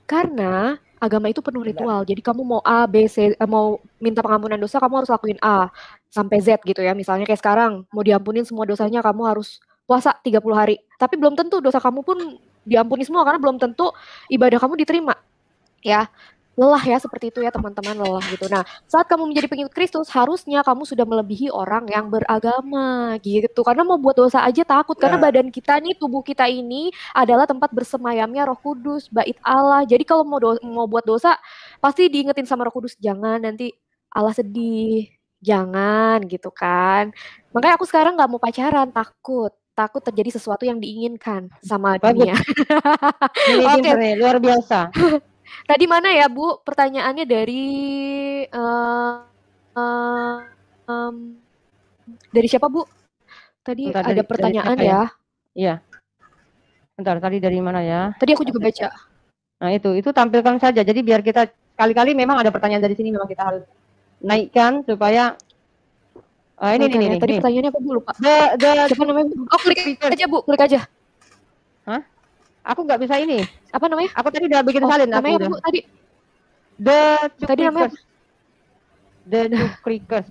Karena agama itu penuh ritual. Jadi kamu mau A, B, C, mau minta pengampunan dosa, kamu harus lakuin A sampai Z gitu ya. Misalnya kayak sekarang, mau diampunin semua dosanya, kamu harus puasa 30 hari. Tapi belum tentu dosa kamu pun diampuni semua, karena belum tentu ibadah kamu diterima. Ya, lelah ya seperti itu ya teman-teman, lelah gitu. Nah, saat kamu menjadi pengikut Kristus, harusnya kamu sudah melebihi orang yang beragama gitu. Karena mau buat dosa aja takut, karena badan kita nih, tubuh kita ini adalah tempat bersemayamnya Roh Kudus, bait Allah. Jadi kalau mau buat dosa, pasti diingetin sama Roh Kudus, jangan nanti Allah sedih, jangan gitu kan. Makanya aku sekarang nggak mau pacaran, takut terjadi sesuatu yang diinginkan sama dunia. Oke, luar biasa. Tadi mana ya, Bu? Pertanyaannya dari dari siapa, Bu? Tadi ada pertanyaan ya. Iya. Bentar, tadi dari mana ya? Tadi aku juga baca. Nah, itu tampilkan saja. Jadi biar kita kali-kali memang ada pertanyaan dari sini, memang kita harus naikkan supaya ini. Tadi pertanyaannya apa, Bu? Lupa. Siapa namanya? Oh, klik aja, Bu. Klik aja. Hah? Aku nggak bisa ini. Apa namanya? Aku tadi udah bikin salin. Namanya Bu tadi? Tadi namanya The New Creekers.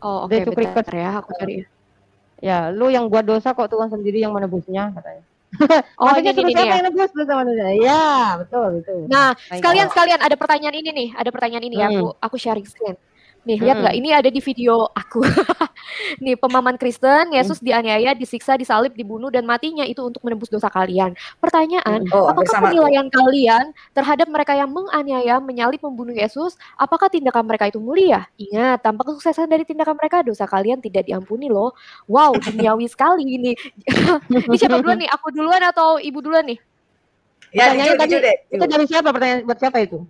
Oh, oke, The two bentar crickets. ya, aku cari. Ya, lu yang buat dosa kok Tuhan sendiri yang menebusnya katanya. Oh, Maksudnya ini siapa ya. yang nebus dosa manusia? Ya, betul. Nah, sekalian ada pertanyaan ini nih, ya, aku sharing screen. Nih, lihat nggak? Ini ada di video aku. Nih, pemahaman Kristen, Yesus dianiaya, disiksa, disalib, dibunuh, dan matinya itu untuk menebus dosa kalian. Pertanyaan, apakah penilaian kalian terhadap mereka yang menganiaya, menyalib, membunuh Yesus, apakah tindakan mereka itu mulia? Ingat, tanpa kesuksesan dari tindakan mereka, dosa kalian tidak diampuni loh. Wow, duniawi sekali ini. Ini siapa duluan nih? Aku duluan atau ibu duluan nih? Ya, pertanyaannya tadi itu dari siapa? Pertanyaan buat siapa itu?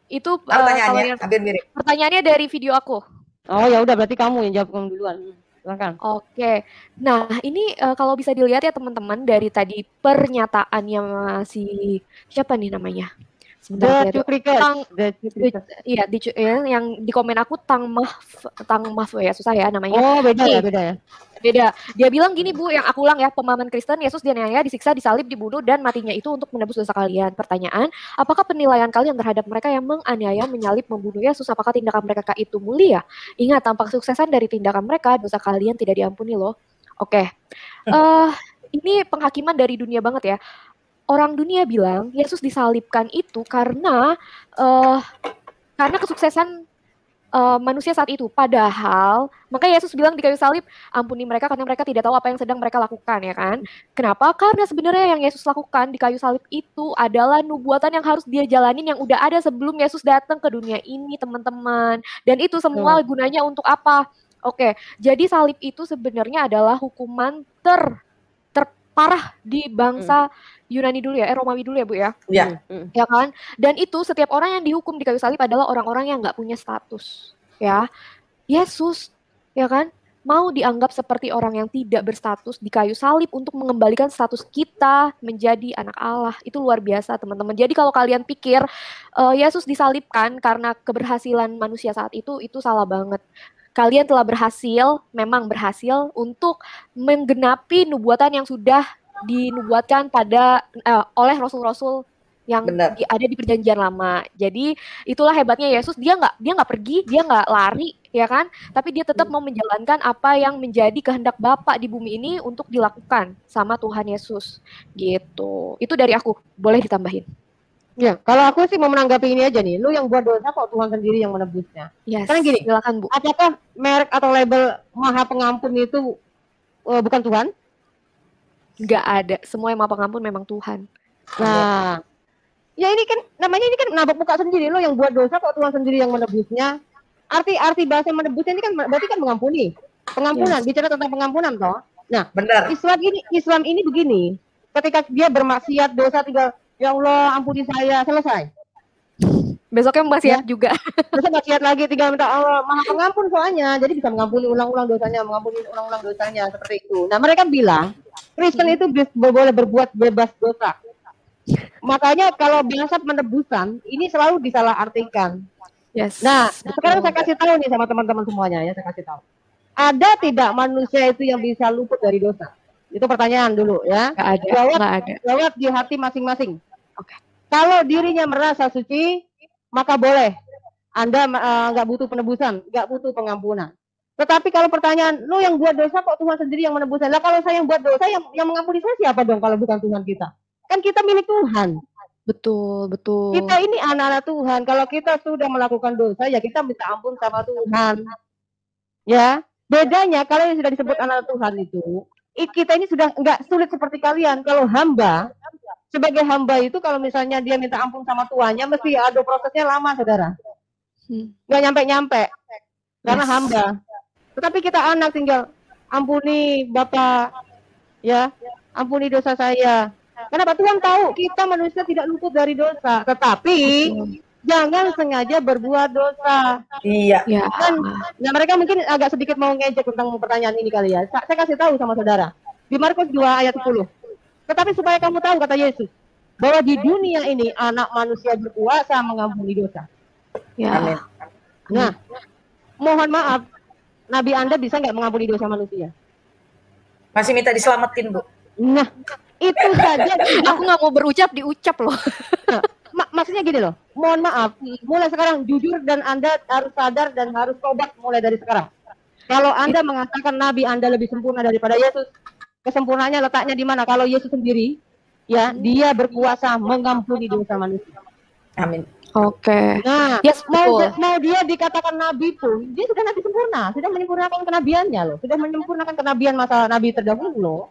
Itu pertanyaannya hampir mirip. Pertanyaannya dari video aku. Oh ya udah, berarti kamu yang jawab kamu duluan. Silakan. Oke. Nah, ini kalau bisa dilihat ya teman-teman dari tadi pernyataannya masih siapa nih namanya? Sebentar yang di komen aku Tang Maf ya, susah ya namanya. Oh, beda ya. Beda. Dia bilang gini Bu, yang aku ulang ya, pemahaman Kristen, Yesus dianiaya, disiksa, disalib, dibunuh, dan matinya itu untuk menebus dosa kalian. Pertanyaan, apakah penilaian kalian terhadap mereka yang menganiaya, menyalib, membunuh Yesus, apakah tindakan mereka itu mulia? Ingat, tanpa kesuksesan dari tindakan mereka, dosa kalian tidak diampuni loh. Oke. Ini penghakiman dari dunia banget ya. Orang dunia bilang Yesus disalibkan itu karena kesuksesan manusia saat itu. Padahal, makanya Yesus bilang di kayu salib, ampuni mereka karena mereka tidak tahu apa yang sedang mereka lakukan, ya kan? Kenapa? Karena sebenarnya yang Yesus lakukan di kayu salib itu adalah nubuatan yang harus dia jalanin yang udah ada sebelum Yesus datang ke dunia ini, teman-teman. Dan itu semua gunanya untuk apa? Oke, jadi salib itu sebenarnya adalah hukuman terparah di bangsa Yunani dulu ya, Romawi dulu ya Bu ya? Iya. Ya kan? Dan itu setiap orang yang dihukum di kayu salib adalah orang-orang yang nggak punya status. Ya, Yesus, ya kan? Mau dianggap seperti orang yang tidak berstatus di kayu salib untuk mengembalikan status kita menjadi anak Allah. Itu luar biasa teman-teman. Jadi kalau kalian pikir Yesus disalibkan karena keberhasilan manusia saat itu salah banget. Kalian telah memang berhasil untuk menggenapi nubuatan yang sudah dinubuatkan oleh rasul-rasul yang ada di perjanjian lama. Jadi itulah hebatnya Yesus, dia nggak pergi, dia nggak lari, ya kan? Tapi dia tetap mau menjalankan apa yang menjadi kehendak Bapa di bumi ini untuk dilakukan sama Tuhan Yesus. Gitu. Itu dari aku. Boleh ditambahin. Ya, kalau aku sih mau menanggapi ini aja nih. Lu yang buat dosa kok Tuhan sendiri yang menebusnya. Yes, karena gini, silakan Bu. Apakah merek atau label Maha Pengampun itu bukan Tuhan? Nggak ada. Semua yang Maha Pengampun memang Tuhan. Nah, ya ini kan nabok buka sendiri. Lo yang buat dosa kok Tuhan sendiri yang menebusnya. Arti bahasa menebusnya ini kan berarti kan mengampuni. Pengampunan, bicara tentang pengampunan toh. Nah, benar. Islam ini begini. Ketika dia bermaksiat dosa tinggal, ya Allah ampuni saya, selesai. Besoknya maksiat juga. Besok maksiat lagi, tinggal minta Allah Maha Pengampun soalnya. Jadi bisa mengampuni ulang-ulang dosanya, seperti itu. Nah, mereka bilang Kristen itu boleh berbuat bebas dosa. Makanya kalau bahasa penebusan ini selalu disalahartikan. Yes. Nah, sekarang saya kasih tahu nih sama teman-teman semuanya ya, saya kasih tahu. Ada tidak manusia itu yang bisa luput dari dosa? Itu pertanyaan dulu ya. Nggak ada. Jawab di hati masing-masing. Oke. Kalau dirinya merasa suci, maka boleh. Anda nggak butuh penebusan, nggak butuh pengampunan. Tetapi kalau pertanyaan, lu yang buat dosa kok Tuhan sendiri yang menebusnya? Lah kalau saya yang buat dosa, yang mengampuni saya siapa dong kalau bukan Tuhan kita? Kan kita milik Tuhan. Betul. Kita ini anak-anak Tuhan. Kalau kita sudah melakukan dosa, ya kita minta ampun sama Tuhan. Ya, bedanya kalau yang sudah disebut anak Tuhan itu, kita ini sudah nggak sulit seperti kalian. Kalau hamba, sebagai hamba itu kalau misalnya dia minta ampun sama tuannya, mesti ada prosesnya lama, saudara. Nggak nyampe-nyampe, karena hamba. Tetapi kita anak tinggal, ampuni Bapak, ya, ampuni dosa saya. Kenapa? Tuhan tahu kita manusia tidak luput dari dosa, tetapi jangan sengaja berbuat dosa. Iya. Kan, nah mereka mungkin agak sedikit mau ngejek tentang pertanyaan ini kali ya. Saya kasih tahu sama saudara di Markus 2 ayat 10. Tetapi supaya kamu tahu, kata Yesus, bahwa di dunia ini anak manusia berkuasa mengampuni dosa. Ya. Amin. Nah, mohon maaf, Nabi Anda bisa nggak mengampuni dosa manusia? Masih minta diselamatin, Bu. Nah, itu saja. Aku nggak mau berucap, diucap loh. Nah, maksudnya gini loh, mohon maaf, mulai sekarang jujur dan Anda harus sadar dan harus tobat mulai dari sekarang. Kalau Anda mengatakan Nabi Anda lebih sempurna daripada Yesus, kesempurnaannya letaknya di mana? Kalau Yesus sendiri, ya, dia berkuasa mengampuni dosa manusia. Amin. Oke. Nah, Yes, betul. mau dia dikatakan nabi pun, dia sudah nabi sempurna, sudah menyempurnakan kenabiannya loh, sudah menyempurnakan kenabian masa nabi terdahulu loh.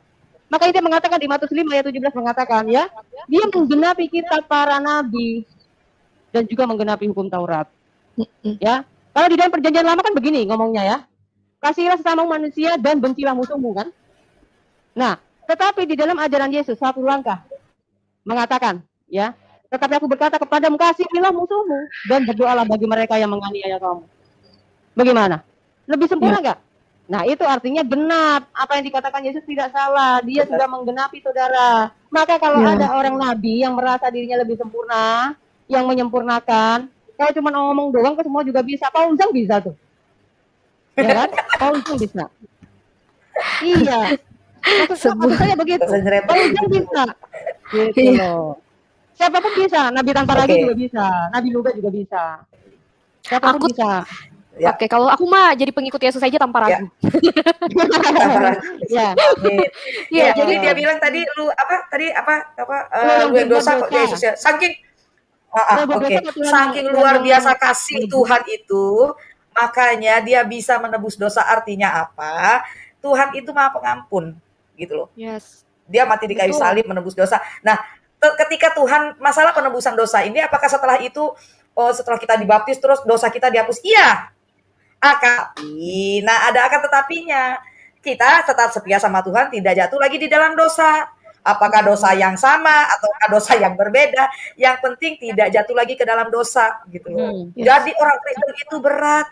Makanya dia mengatakan di Matius 5 ayat 17 mengatakan ya, dia menggenapi kitab para nabi dan juga menggenapi hukum Taurat. Ya, kalau di dalam perjanjian lama kan begini ngomongnya ya, kasihilah sesama manusia dan bencilah musuhmu kan. Nah, tetapi di dalam ajaran Yesus satu langkah mengatakan ya, tetapi aku berkata kepadamu, kasihilah musuhmu dan berdoalah bagi mereka yang menganiaya kamu. Bagaimana? Lebih sempurna nggak? Nah, itu artinya genap. Apa yang dikatakan Yesus tidak salah. Dia sudah menggenapi, saudara. Maka kalau ada orang nabi yang merasa dirinya lebih sempurna, yang menyempurnakan, kalau cuma ngomong doang, semua juga bisa. Paul Zhang bisa tuh. Ya kan? Paul Zhang bisa. Iya. Maksud saya begitu. Paul Zhang bisa. Gitu loh. Siapapun bisa, nabi tanpa ragu juga bisa, nabi luga juga bisa. Siapapun bisa. Ya. Oke, kalau aku mah jadi pengikut Yesus saja tanpa ragu. Ya. Ya, jadi dia bilang tadi lu yang dosa kok Yesus ya. Saking saking luar biasa kasih Tuhan itu, makanya dia bisa menebus dosa. Artinya apa? Tuhan itu Maha Pengampun, gitu loh. Yes. Dia mati di kayu salib menebus dosa. Nah, ketika Tuhan masalah penebusan dosa ini, apakah setelah itu setelah kita dibaptis terus dosa kita dihapus? Iya. Nah ada akan tetapinya. Kita tetap setia sama Tuhan, tidak jatuh lagi di dalam dosa. Apakah dosa yang sama ataukah dosa yang berbeda? Yang penting tidak jatuh lagi ke dalam dosa, gitu loh. Jadi orang Kristen itu berat.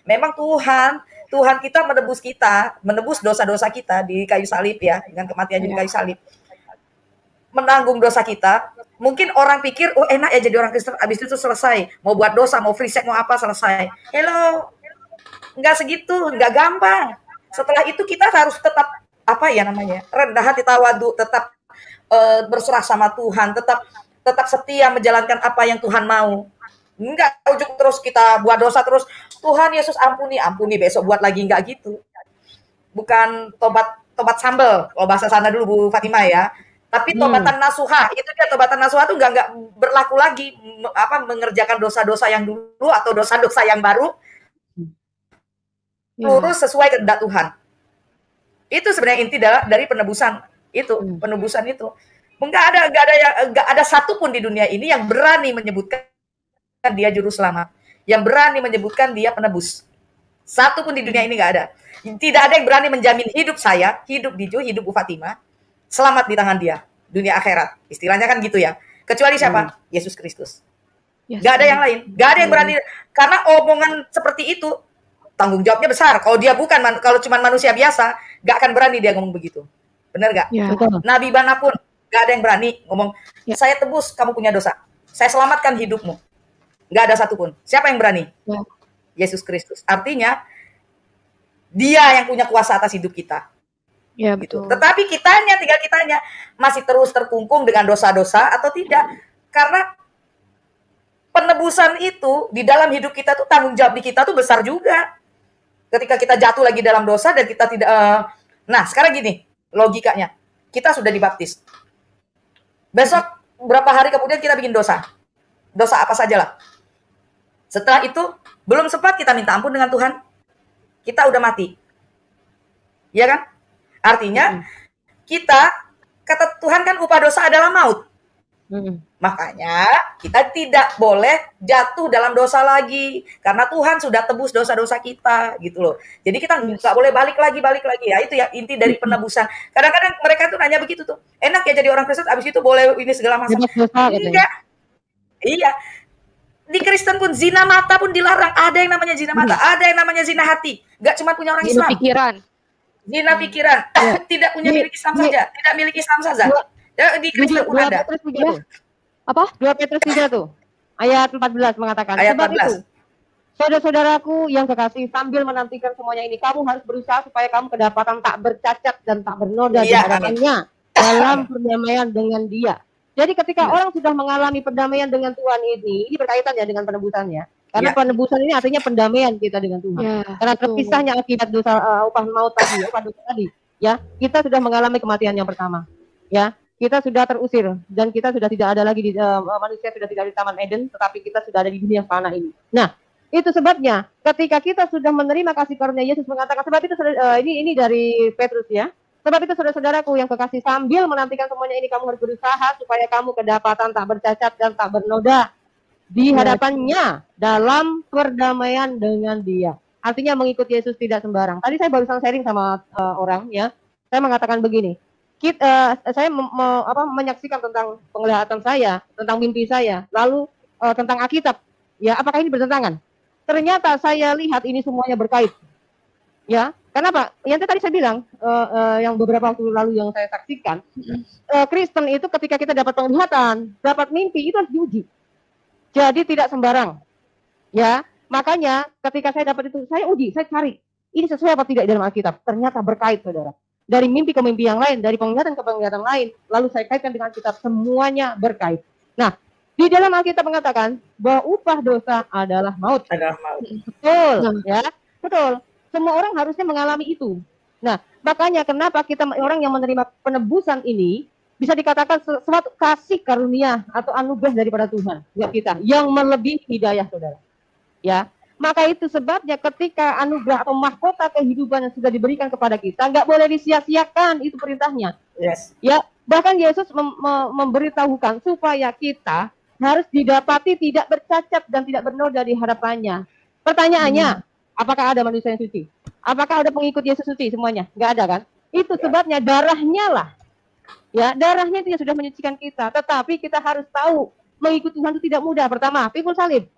Memang Tuhan kita menebus dosa-dosa kita di kayu salib ya, dengan kematian di kayu salib. Menanggung dosa kita. Mungkin orang pikir, oh enak ya jadi orang Kristen, abis itu selesai. Mau buat dosa, mau free sex, mau apa, selesai. Hello, nggak segitu, nggak gampang. Setelah itu kita harus tetap, rendah hati, tawadu, tetap berserah sama Tuhan, tetap setia menjalankan apa yang Tuhan mau. Enggak ujuk terus kita buat dosa terus, Tuhan Yesus ampuni, besok buat lagi, enggak gitu. Bukan tobat sambel, kalau bahasa sana dulu Bu Fatimah ya. Tapi tobatan nasuha, itu dia tobatan nasuha itu enggak berlaku lagi mengerjakan dosa-dosa yang dulu atau dosa-dosa yang baru. Lurus sesuai kehendak Tuhan. Itu sebenarnya inti dari penebusan itu, penebusan itu. Enggak ada satupun di dunia ini yang berani menyebutkan dia juru selamat, yang berani menyebutkan dia penebus. Satu pun di dunia ini enggak ada. Tidak ada yang berani menjamin hidup saya, hidup Diju, hidup Bu Fatimah selamat di tangan dia, dunia akhirat. Istilahnya kan gitu ya. Kecuali siapa? Yesus Kristus. Gak ada yang lain. Gak ada yang berani. Karena omongan seperti itu, tanggung jawabnya besar. Kalau dia kalau cuma manusia biasa, gak akan berani dia ngomong begitu. Benar gak? Ya. Nabi manapun, gak ada yang berani ngomong, saya tebus, kamu punya dosa. Saya selamatkan hidupmu. Gak ada satupun. Siapa yang berani? Yesus Kristus. Artinya, dia yang punya kuasa atas hidup kita. Ya, gitu. betul. Tetapi tinggal kitanya masih terus terkungkung dengan dosa-dosa atau tidak. Karena penebusan itu di dalam hidup kita tuh, tanggung jawab di kita tuh besar juga. Ketika kita jatuh lagi dalam dosa dan kita tidak nah, sekarang gini logikanya. Kita sudah dibaptis. Besok berapa hari kemudian kita bikin dosa. Dosa apa saja lah. Setelah itu belum sempat kita minta ampun dengan Tuhan. Kita udah mati. Ya kan? Artinya kata Tuhan kan upah dosa adalah maut. Makanya kita tidak boleh jatuh dalam dosa lagi. Karena Tuhan sudah tebus dosa-dosa kita gitu loh. Jadi kita nggak boleh balik lagi. Ya itu ya inti dari penebusan. Kadang-kadang mereka tuh nanya begitu tuh. Enak ya jadi orang Kristen, abis itu boleh ini segala macam. Enggak. Iya. Di Kristen pun zina mata pun dilarang. Ada yang namanya zina mata. Ada yang namanya zina hati. Gak cuma punya orang Islam. Zina pikiran, tidak punya milik Islam saja, tidak milik Islam saja. Di Kristen pun ada. Apa? 2 Petrus 3 tuh. Ayat 14 mengatakan. Ayat Sebab 14. itu, saudara-saudaraku yang kekasih, sambil menantikan semuanya ini, kamu harus berusaha supaya kamu kedapatan tak bercacat dan tak bernoda di hadapannya dalam perdamaian dengan Dia. Jadi ketika orang sudah mengalami perdamaian dengan Tuhan ini berkaitan ya dengan penebusannya. Karena penebusan ini artinya pendamaian kita dengan Tuhan. Karena terpisahnya akibat dosa upah maut tadi, upah dosa tadi. Ya, kita sudah mengalami kematian yang pertama. Ya, kita sudah terusir dan kita sudah tidak ada lagi di manusia sudah tidak di Taman Eden, tetapi kita sudah ada di dunia fana ini. Nah, itu sebabnya ketika kita sudah menerima kasih karunia, Yesus mengatakan, sebab itu ini dari Petrus ya. Sebab itu saudara-saudaraku yang kekasih, sambil menantikan semuanya ini kamu harus berusaha supaya kamu kedapatan tak bercacat dan tak bernoda di hadapannya dalam perdamaian dengan Dia. Artinya mengikuti Yesus tidak sembarang. Tadi saya barusan sharing sama orang ya. Saya mengatakan begini. Saya menyaksikan tentang penglihatan saya, tentang mimpi saya, lalu tentang Alkitab. Ya, apakah ini bertentangan? Ternyata saya lihat ini semuanya berkait. Ya, kenapa? Yang tadi saya bilang, yang beberapa waktu lalu yang saya saksikan, Kristen itu ketika kita dapat penglihatan, dapat mimpi, itu harus diuji. Jadi tidak sembarang. Ya, makanya ketika saya dapat itu, saya uji, saya cari. Ini sesuai apa tidak dalam Alkitab? Ternyata berkait, saudara. Dari mimpi ke mimpi yang lain, dari penglihatan ke penglihatan lain, lalu saya kaitkan dengan Alkitab, semuanya berkait. Nah, di dalam Alkitab mengatakan bahwa upah dosa adalah maut. Betul, ya, betul. Semua orang harusnya mengalami itu. Nah, makanya kenapa kita orang yang menerima penebusan ini bisa dikatakan suatu kasih karunia atau anugerah daripada Tuhan buat kita yang melebihi hidayah, saudara. Ya, maka itu sebabnya ketika anugerah atau mahkota kehidupan yang sudah diberikan kepada kita, nggak boleh disia-siakan, itu perintahnya. Yes. Ya, bahkan Yesus memberitahukan supaya kita harus didapati tidak bercacat dan tidak bernoda di hadapannya. Pertanyaannya, apakah ada manusia yang suci? Apakah ada pengikut Yesus suci semuanya? Nggak ada kan? Itu sebabnya darahnya lah. Ya, darahnya itu yang sudah menyucikan kita. Tetapi kita harus tahu mengikuti Tuhan itu tidak mudah. Pertama, pikul salib.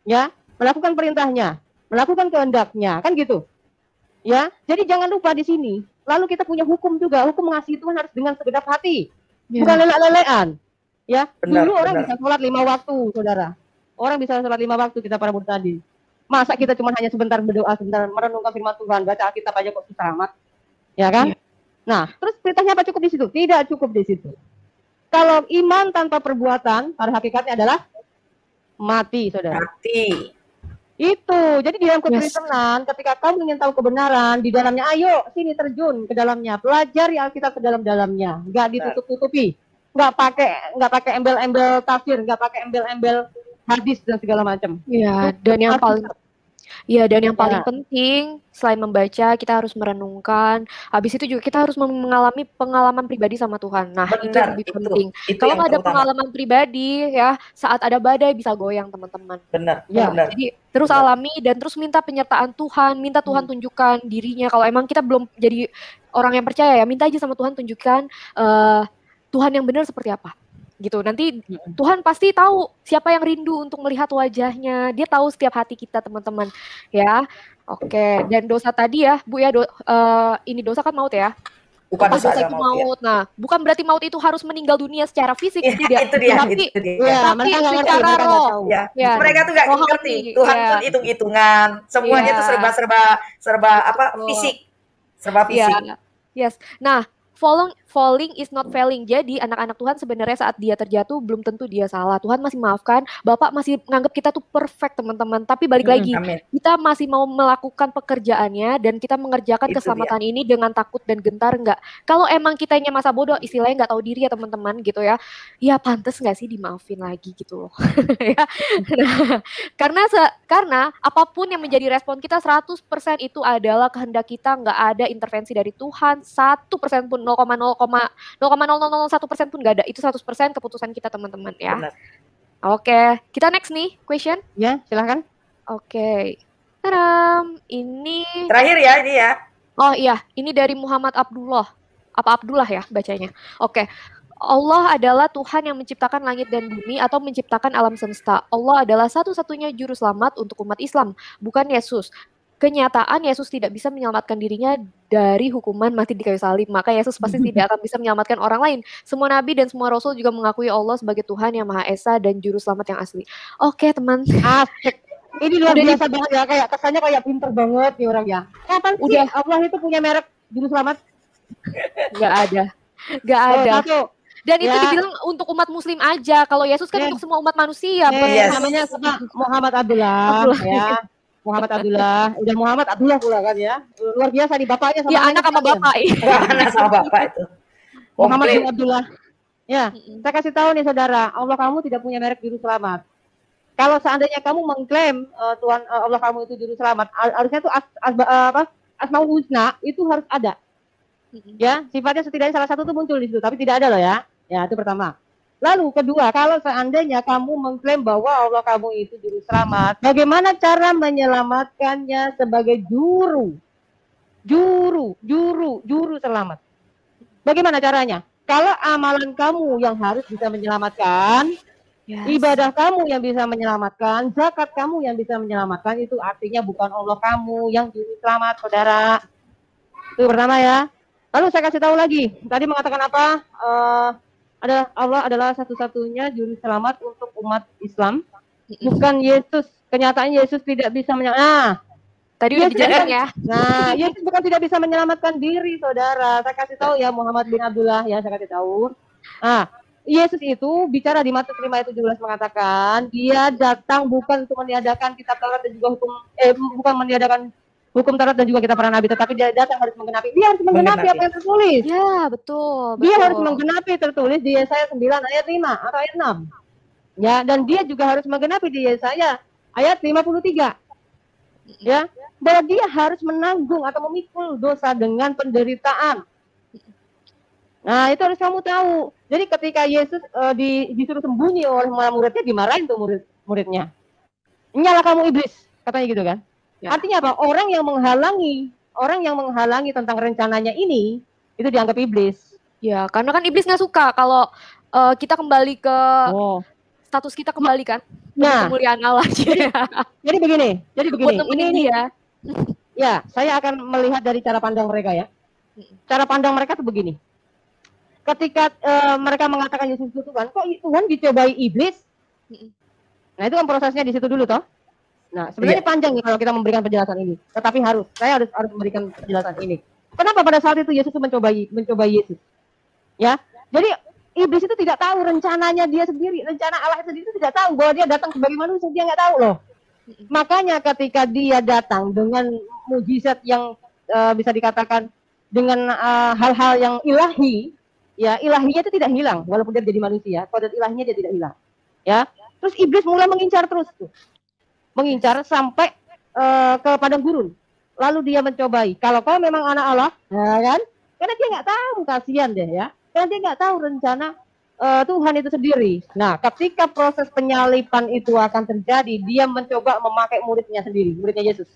Ya, melakukan perintahnya, melakukan kehendaknya, kan gitu. Ya, jadi jangan lupa di sini. Lalu kita punya hukum juga. Hukum mengasihi Tuhan harus dengan segenap hati. Bukan lelak-lelean. Ya, dulu orang bisa sholat 5 waktu, saudara. Orang bisa sholat 5 waktu, kita para murid tadi. Masa kita cuma hanya sebentar berdoa, sebentar merenungkan firman Tuhan, baca Alkitab aja kok susah amat. Ya kan? Nah, terus perintahnya apa cukup di situ? Tidak cukup di situ. Kalau iman tanpa perbuatan, pada hakikatnya adalah mati, saudara. Mati. Itu. Jadi di dalam kekristenan, ketika kamu ingin tahu kebenaran, di dalamnya, ayo sini terjun ke dalamnya, pelajari Alkitab ke dalam-dalamnya, nggak ditutup-tutupi, nggak pakai embel-embel tafsir, nggak pakai embel-embel hadis dan segala macam. Iya, dan yang paling penting selain membaca, kita harus merenungkan. Habis itu juga kita harus mengalami pengalaman pribadi sama Tuhan. Nah, itu lebih penting. Kalau nggak ada pengalaman pribadi, ya saat ada badai bisa goyang, teman-teman. Benar. Jadi terus alami dan terus minta penyertaan Tuhan, minta Tuhan tunjukkan dirinya. Kalau emang kita belum jadi orang yang percaya, ya minta aja sama Tuhan tunjukkan Tuhan yang benar seperti apa. Gitu. Nanti Tuhan pasti tahu siapa yang rindu untuk melihat wajahnya. Dia tahu setiap hati kita, teman-teman. Ya, oke. Dan dosa tadi ya, Bu ya, ini dosa kan maut ya. Bukan dosa itu maut. Ya. Nah, bukan berarti maut itu harus meninggal dunia secara fisik, tidak. Itu dia. Tapi secara roh. Ya. Mereka tuh nggak ngerti. Tuhan pun hitung-hitungan. Semuanya tuh serba fisik. Serba fisik. Yes. Nah, falling is not failing. Jadi anak-anak Tuhan sebenarnya saat dia terjatuh belum tentu dia salah. Tuhan masih maafkan. Bapak masih menganggap kita tuh perfect, teman-teman. Tapi balik lagi, kita masih mau melakukan pekerjaannya dan kita mengerjakan keselamatan ini dengan takut dan gentar enggak. Kalau emang kitanya masa bodoh, istilahnya nggak tahu diri ya teman-teman gitu ya. Ya pantas nggak sih dimaafin lagi gitu loh. Ya. Nah, karena apapun yang menjadi respon kita 100% itu adalah kehendak kita, nggak ada intervensi dari Tuhan 1% pun 0,0001% pun nggak ada. Itu 100% keputusan kita, teman-teman ya. Benar. Oke, kita next nih question. Ya, silahkan. Oke. Taram, ini terakhir ya ini ya. Oh iya, ini dari Muhammad Abdullah. Apa Abdullah ya bacanya? Oke. Allah adalah Tuhan yang menciptakan langit dan bumi atau menciptakan alam semesta. Allah adalah satu-satunya juru selamat untuk umat Islam, bukan Yesus. Kenyataan Yesus tidak bisa menyelamatkan dirinya dari hukuman mati di kayu salib, maka Yesus pasti tidak akan bisa menyelamatkan orang lain. Semua nabi dan semua rasul juga mengakui Allah sebagai Tuhan yang Maha Esa dan juru selamat yang asli. Oke, teman. Ini luar biasa banget ya, kayak kesannya kayak pinter banget nih orang ya. Kapan sih Allah itu punya merek juru selamat? Gak ada. Dan itu Ya. dibilang untuk umat muslim aja. Kalau Yesus kan untuk semua umat manusia. Yes. Namanya Muhammad Abdullah, ya. Muhammad Abdullah, udah Muhammad Abdullah pula kan ya. Luar biasa nih bapaknya sama Ya anak sama bapak. Anak sama bapak itu. Muhammad bin Komplit. Abdullah. Ya, saya kasih tahu nih saudara, Allah kamu tidak punya merek juru selamat. Kalau seandainya kamu mengklaim Tuhan Allah kamu itu juru selamat, harusnya tuh Asmaul Husna itu harus ada. Ya, sifatnya setidaknya salah satu tuh muncul di situ, tapi tidak ada loh ya. Ya, itu pertama. Lalu kedua, kalau seandainya kamu mengklaim bahwa Allah kamu itu juru selamat, bagaimana cara menyelamatkannya sebagai juru selamat? Bagaimana caranya? Kalau amalan kamu yang harus bisa menyelamatkan, ibadah kamu yang bisa menyelamatkan, zakat kamu yang bisa menyelamatkan, itu artinya bukan Allah kamu yang juru selamat, saudara. Itu pertama ya. Lalu saya kasih tahu lagi, tadi mengatakan apa? Allah adalah satu-satunya juru selamat untuk umat Islam, bukan Yesus. Kenyataannya Yesus tidak bisa menyelamatkan. Tadi udah dijelaskan ya. Nah, Yesus bukan tidak bisa menyelamatkan diri, saudara. Saya kasih tahu ya, Muhammad bin Abdullah ya, saya kasih tahu. Nah, Yesus itu bicara di Matius 5 ayat 17 mengatakan, dia datang bukan untuk meniadakan kitab Taurat dan juga bukan meniadakan hukum Taurat dan juga kitab para nabi, tetapi dia datang harus menggenapi. Dia harus menggenapi apa yang tertulis. Ya, betul. Dia harus menggenapi tertulis di Yesaya 9 ayat 5 atau ayat 6. Ya, dan dia juga harus menggenapi di Yesaya ayat 53. Ya, bahwa dia harus menanggung atau memikul dosa dengan penderitaan. Nah, itu harus kamu tahu. Jadi ketika Yesus disuruh sembunyi oleh muridnya, dimarahin tuh muridnya. Nyala kamu iblis, katanya gitu kan. Ya. Artinya apa? Orang yang menghalangi tentang rencananya ini, itu dianggap iblis. Ya, karena kan iblis nggak suka kalau kita kembali ke status kita kembali kan. Nah, kemuliaan Allah. Jadi begini. Ini ya. Ya, saya akan melihat dari cara pandang mereka ya. Cara pandang mereka tuh begini. Ketika mereka mengatakan Yesus itu Tuhan, kok Tuhan dicobai iblis? Nah, itu kan prosesnya di situ dulu toh. Nah, sebenarnya panjang kalau kita memberikan penjelasan ini. Tetapi saya harus memberikan penjelasan ini. Kenapa pada saat itu Yesus mencobai Yesus? Ya. Jadi iblis itu tidak tahu rencananya dia sendiri, rencana Allah sendiri itu tidak tahu bahwa dia datang sebagai manusia, dia nggak tahu loh. Makanya ketika dia datang dengan mujizat yang bisa dikatakan dengan hal-hal yang ilahi, ya ilahinya itu tidak hilang walaupun dia jadi manusia, kodrat ilahinya dia tidak hilang. Ya. Terus iblis mulai mengincar terus tuh. Mengincar sampai ke padang gurun. Lalu dia mencobai. Kalau kau memang anak Allah, ya kan? Karena dia nggak tahu, kasihan deh ya. Karena dia nggak tahu rencana Tuhan itu sendiri. Nah, ketika proses penyalipan itu akan terjadi, dia mencoba memakai muridnya sendiri, muridnya Yesus.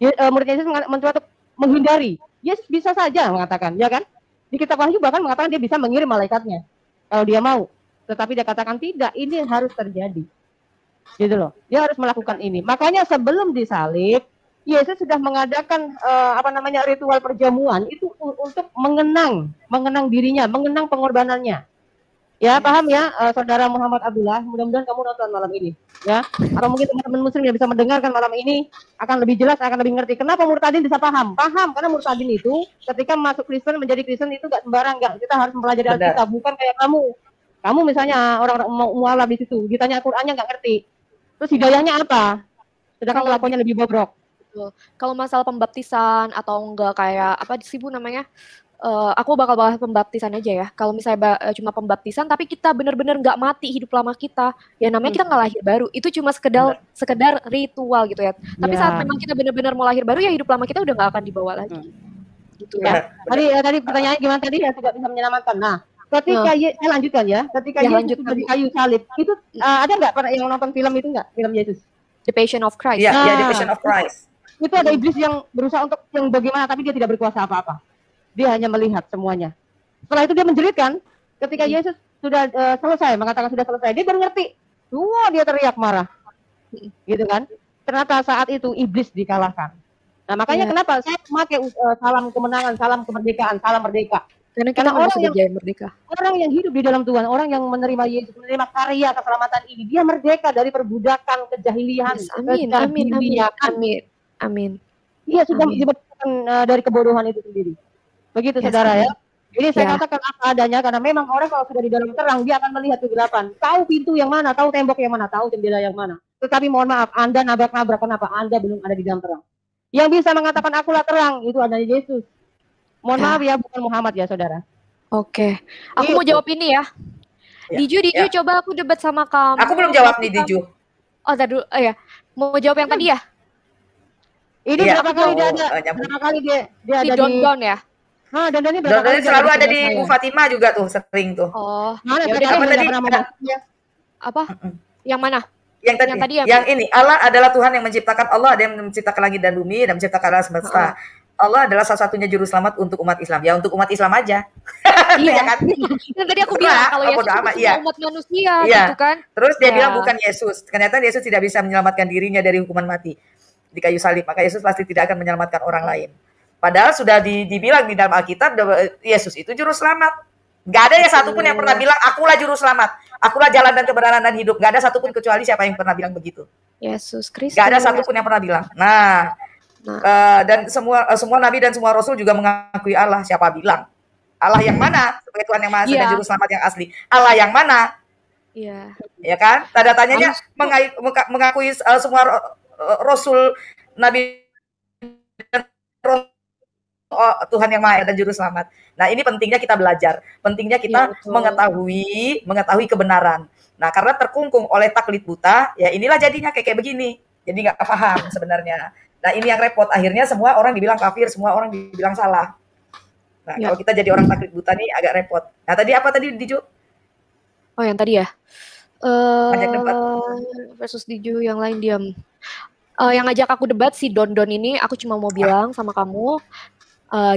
Muridnya Yesus mencoba untuk menghindari. Yesus bisa saja mengatakan, ya kan? Di kitab Wahyu bahkan mengatakan dia bisa mengirim malaikatnya kalau dia mau. Tetapi dia katakan tidak, ini harus terjadi. Gitu loh. Dia harus melakukan ini. Makanya sebelum disalib, Yesus sudah mengadakan ritual perjamuan itu untuk mengenang dirinya, mengenang pengorbanannya. Ya, paham ya, saudara Muhammad Abdullah, mudah-mudahan kamu nonton malam ini, ya. Atau mungkin teman-teman muslim yang bisa mendengarkan malam ini akan lebih jelas, akan lebih ngerti kenapa Murtadin bisa paham. Paham karena Murtadin itu ketika masuk Kristen, menjadi Kristen itu gak sembarang, kita harus mempelajari Alkitab, bukan kayak kamu. Kamu misalnya orang-orang mualaf di situ, ditanya Al-Qur'annya nggak ngerti. Terus hidayahnya apa? Sedangkan kelakuannya lebih bobrok. Kalau masalah pembaptisan atau enggak kayak apa sih Bu namanya? Aku bakal bahas pembaptisan aja ya. Kalau misalnya cuma pembaptisan tapi kita benar-benar nggak mati hidup lama kita, ya namanya kita nggak lahir baru. Itu cuma sekedar ritual gitu ya. Tapi saat memang kita benar-benar mau lahir baru ya hidup lama kita udah nggak akan dibawa lagi. Gitu ya. Tadi pertanyaannya gimana tadi ya, tidak bisa menyelamatkan. Nah, ketika saya lanjutkan ya, ketika Yesus sudah di kayu salib, itu ada nggak yang nonton film itu nggak? Film Yesus? The Passion of Christ. Ya, The Passion of Christ. Itu ada iblis yang berusaha untuk yang bagaimana, tapi dia tidak berkuasa apa-apa. Dia hanya melihat semuanya. Setelah itu dia menjerit kan, ketika Yesus sudah selesai, mengatakan sudah selesai, dia baru ngerti. Wah, dia teriak marah. Gitu kan. Ternyata saat itu iblis dikalahkan. Nah, makanya kenapa saya memakai salam kemenangan, salam kemerdekaan, salam merdeka. Karena orang yang hidup di dalam Tuhan, orang yang menerima Yesus, menerima karya keselamatan ini, dia merdeka dari perbudakan kejahilian. Amin. Iya, sudah dibebaskan dari kebodohan itu sendiri. Begitu saudara ya. Ini saya katakan apa adanya, karena memang orang kalau sudah di dalam terang, dia akan melihat kegelapan. Tahu pintu yang mana, tahu tembok yang mana, tahu jendela yang mana. Tetapi mohon maaf, Anda nabrak-nabrak. Kenapa? Anda belum ada di dalam terang. Yang bisa mengatakan akulah terang, itu adanya Yesus. Mohon maaf ya, bukan Muhammad ya, saudara. Oke. Aku mau jawab ini ya. Diju, coba aku debat sama kamu. Aku belum jawab nih, Diju. Oh, tadi dulu. Ya. Mau jawab yang tadi ya? Ini berapa kali dia ada? Berapa kali dia ada di Don ya? Dan ini berapa kali selalu ada di Bu Fatima juga tuh, sering tuh. Oh. Mana apa tadi? Apa? Yang mana? Yang tadi yang ini, Allah adalah Tuhan yang menciptakan, Allah ada yang menciptakan langit dan bumi dan menciptakan alam semesta. Allah adalah salah satunya juru selamat untuk umat Islam. Ya untuk umat Islam aja. Iya kan? Yang tadi aku bilang kalau Yesus itu umat manusia gitu kan. Terus dia bilang bukan Yesus. Ternyata Yesus tidak bisa menyelamatkan dirinya dari hukuman mati di kayu salib. Maka Yesus pasti tidak akan menyelamatkan orang lain. Padahal sudah dibilang di dalam Alkitab Yesus itu juru selamat. Gak ada ya satupun yang pernah bilang akulah juru selamat, akulah jalan dan kebenaran dan hidup. Gak ada satupun kecuali siapa yang pernah bilang begitu. Yesus Kristus. Gak ada satupun yang pernah bilang. Dan semua nabi dan semua rasul juga mengakui Allah. Siapa bilang? Allah yang mana? Sebagai Tuhan yang Maha Esa dan juru selamat yang asli. Allah yang mana? Iya. Ya kan? Tanda tanyanya mengakui semua rasul, nabi dan Tuhan yang Maha Esa dan juru selamat. Nah, ini pentingnya kita belajar. Pentingnya kita mengetahui kebenaran. Nah, karena terkungkung oleh taklid buta, ya inilah jadinya kayak begini. Jadi nggak paham sebenarnya. Nah, ini yang repot. Akhirnya semua orang dibilang kafir, semua orang dibilang salah. Nah, kalau kita jadi orang taklid buta nih agak repot. Nah, tadi apa tadi, Diju? Oh, yang tadi ya? Ngajak debat. Versus Diju, yang lain diam. Yang ngajak aku debat si Don ini, aku cuma mau bilang sama kamu,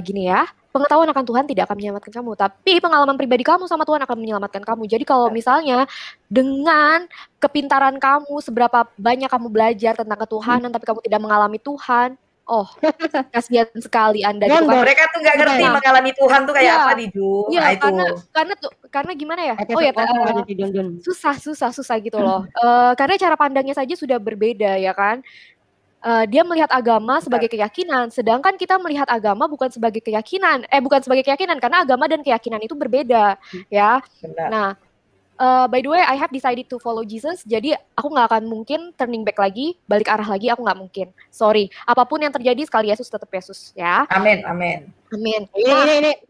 gini ya, pengetahuan akan Tuhan tidak akan menyelamatkan kamu, tapi pengalaman pribadi kamu sama Tuhan akan menyelamatkan kamu. Jadi kalau misalnya dengan kepintaran kamu, seberapa banyak kamu belajar tentang ketuhanan, tapi kamu tidak mengalami Tuhan, kasihan sekali Anda. Gitu kan. Mereka tuh nggak ngerti mengalami Tuhan tuh kayak apa, Diju. Iya, karena gimana ya? Susah gitu loh. Karena cara pandangnya saja sudah berbeda ya kan. Dia melihat agama sebagai keyakinan, sedangkan kita melihat agama bukan sebagai keyakinan, karena agama dan keyakinan itu berbeda, ya. Benar. Nah, by the way, I have decided to follow Jesus, jadi aku nggak akan mungkin turning back lagi, balik arah lagi, aku nggak mungkin. Sorry, apapun yang terjadi, sekali Yesus tetap Yesus, ya. Amin. Ini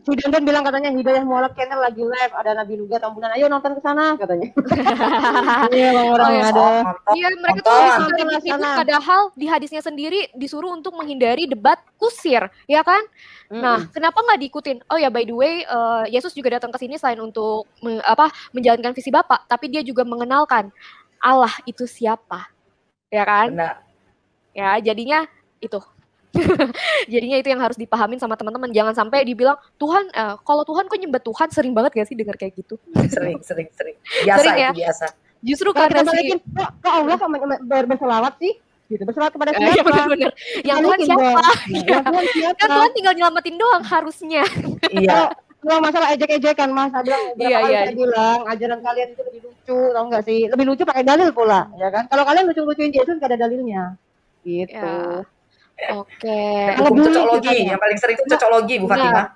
si Don bilang katanya Hidayah Mualaf Channel lagi live, ada Nabi Nuga Tambunan, ayo nonton ke sana katanya. Iya, orang ada. Iya, mereka tuh di situ, padahal di hadisnya sendiri disuruh untuk menghindari debat kusir, ya kan? Nah, kenapa nggak diikutin? Oh ya, by the way, Yesus juga datang ke sini selain untuk menjalankan visi Bapa, tapi dia juga mengenalkan Allah itu siapa, ya kan? Benar. Ya, jadinya itu. Jadinya itu yang harus dipahamin sama teman-teman. Jangan sampai dibilang Tuhan, kalau Tuhan kok nyembah Tuhan, sering banget gak sih dengar kayak gitu? Sering. Biasa sering, ya? Itu biasa. Justru karena kok Allah kok berselawat sih? Gitu, berselawat kepada siapa? Ya, bener-bener. Yang Tuhan siapa? Kan Tuhan tinggal nyelamatin doang harusnya. Iya. Kalau masalah ejek-ejekan, Mas, saya bilang ajaran kalian itu lebih lucu, tau nggak sih? Lebih lucu pakai dalil pula, ya kan? Kalau kalian lucu-lucuin Yesus nggak ada dalilnya, gitu. Ya. Oke. Cocoklogi, yang paling sering itu cocoklogi, Bu Fatima.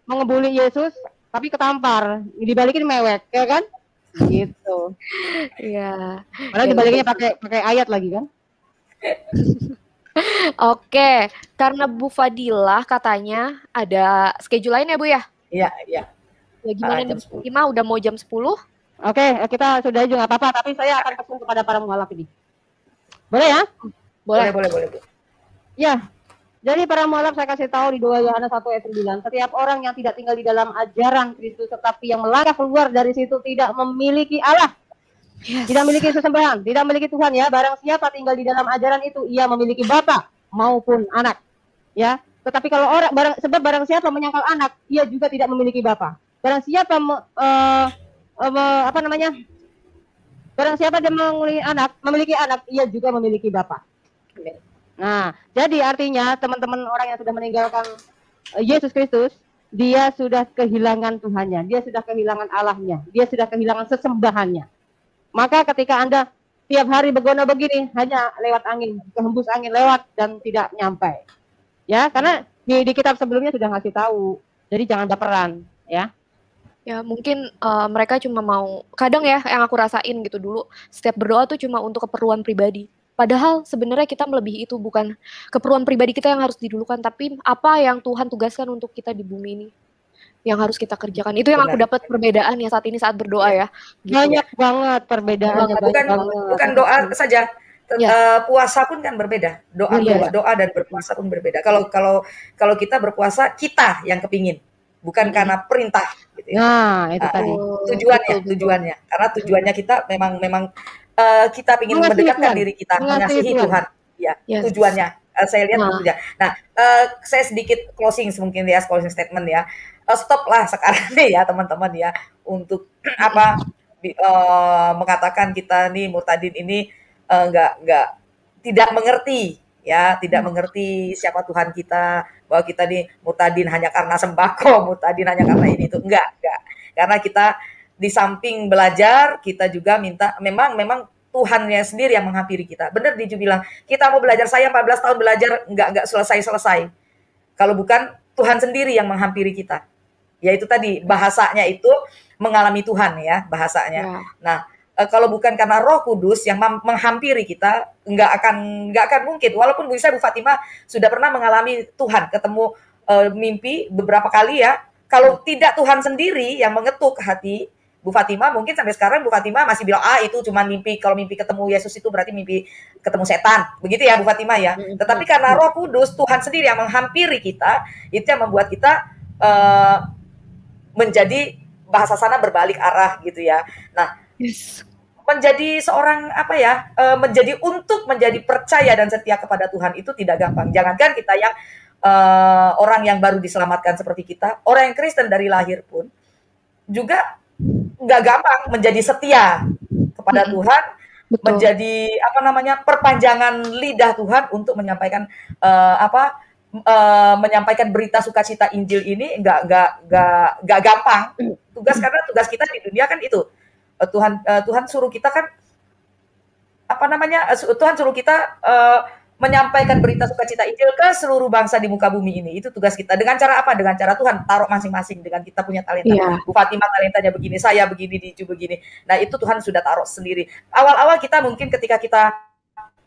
Mengebuli Yesus, tapi ketampar, dibalikin mewek, ya kan? Gitu. Iya. Padahal dibalikinnya pakai ayat lagi kan? Oke, karena Bu Fadilah katanya ada schedule lain ya Bu ya? Iya. Ya gimana nih Bu Fatima, udah mau jam 10? Oke, kita sudah juga nggak apa-apa, tapi saya akan pesan kepada para mualaf ini. Boleh ya? Boleh. Ya, jadi para mualaf saya kasih tahu di 2 Yohanes 1 ayat 9, setiap orang yang tidak tinggal di dalam ajaran Kristus tetapi yang melangkah keluar dari situ tidak memiliki Allah. Yes. Tidak memiliki sesembahan, tidak memiliki Tuhan ya. Barang siapa tinggal di dalam ajaran itu, ia memiliki bapa maupun anak. Ya, tetapi kalau barang siapa menyangkal anak, ia juga tidak memiliki bapa. Barang siapa Barang siapa dia memiliki anak, ia juga memiliki bapa. Nah, jadi artinya teman-teman orang yang sudah meninggalkan Yesus Kristus, dia sudah kehilangan Tuhannya, dia sudah kehilangan Allahnya, dia sudah kehilangan sesembahannya. Maka ketika Anda tiap hari begono begini, hanya lewat angin, kehembus angin lewat dan tidak nyampe. Ya, karena di kitab sebelumnya sudah ngasih tahu Jadi jangan baperan, ya. Ya mungkin mereka cuma mau, kadang ya yang aku rasain gitu dulu, setiap berdoa tuh cuma untuk keperluan pribadi. Padahal sebenarnya kita melebihi itu, bukan keperluan pribadi kita yang harus didulukan, tapi apa yang Tuhan tugaskan untuk kita di bumi ini yang harus kita kerjakan. Itu yang aku dapat perbedaan ya saat ini saat berdoa ya. Gitu. Banyak banget perbedaannya. Bukan doa saja. Puasa pun kan berbeda. Doa dan berpuasa pun berbeda. Kalau kita berpuasa, kita yang kepingin, bukan karena perintah. Gitu ya. Nah, itu tadi. Tujuannya. Karena tujuannya kita memang kita ingin mendekatkan diri kita, mengasihi Tuhan. Ya, tujuannya. Saya lihat itu ya. Nah, saya sedikit closing statement ya. Stoplah sekarang nih ya teman-teman ya untuk mengatakan kita nih murtadin ini tidak mengerti ya, tidak mengerti siapa Tuhan kita, bahwa kita nih murtadin hanya karena sembako, murtadin hanya karena ini itu enggak. Karena kita di samping belajar, kita juga minta memang Tuhannya sendiri yang menghampiri kita. Benar Diju bilang, kita mau belajar, saya 14 tahun belajar enggak selesai-selesai. Kalau bukan Tuhan sendiri yang menghampiri kita. Yaitu tadi bahasanya itu mengalami Tuhan ya, bahasanya. Ya. Nah, kalau bukan karena Roh Kudus yang menghampiri kita, enggak akan mungkin. Walaupun Bu Fatimah sudah pernah mengalami Tuhan, ketemu mimpi beberapa kali ya. Kalau tidak Tuhan sendiri yang mengetuk hati Bu Fatimah, mungkin sampai sekarang Bu Fatimah masih bilang, itu cuma mimpi. Kalau mimpi ketemu Yesus itu berarti mimpi ketemu setan. Begitu ya Bu Fatimah ya. Tetapi karena Roh Kudus, Tuhan sendiri yang menghampiri kita, itu yang membuat kita menjadi bahasa sana berbalik arah gitu ya. Nah, menjadi seorang menjadi untuk menjadi percaya dan setia kepada Tuhan itu tidak gampang. Jangankan kita yang orang yang baru diselamatkan seperti kita, orang yang Kristen dari lahir pun juga nggak gampang menjadi setia kepada Tuhan. Betul. Menjadi perpanjangan lidah Tuhan untuk menyampaikan menyampaikan berita sukacita Injil ini nggak gampang. Karena tugas kita di dunia kan itu. Tuhan suruh kita kan Tuhan suruh kita menyampaikan berita sukacita Injil ke seluruh bangsa di muka bumi ini. Itu tugas kita. Dengan cara apa? Dengan cara Tuhan taruh masing-masing, dengan kita punya talenta. Yeah. Bu Fatimah talentanya begini, saya begini, Diju begini. Nah, itu Tuhan sudah taruh sendiri. Awal-awal kita mungkin ketika kita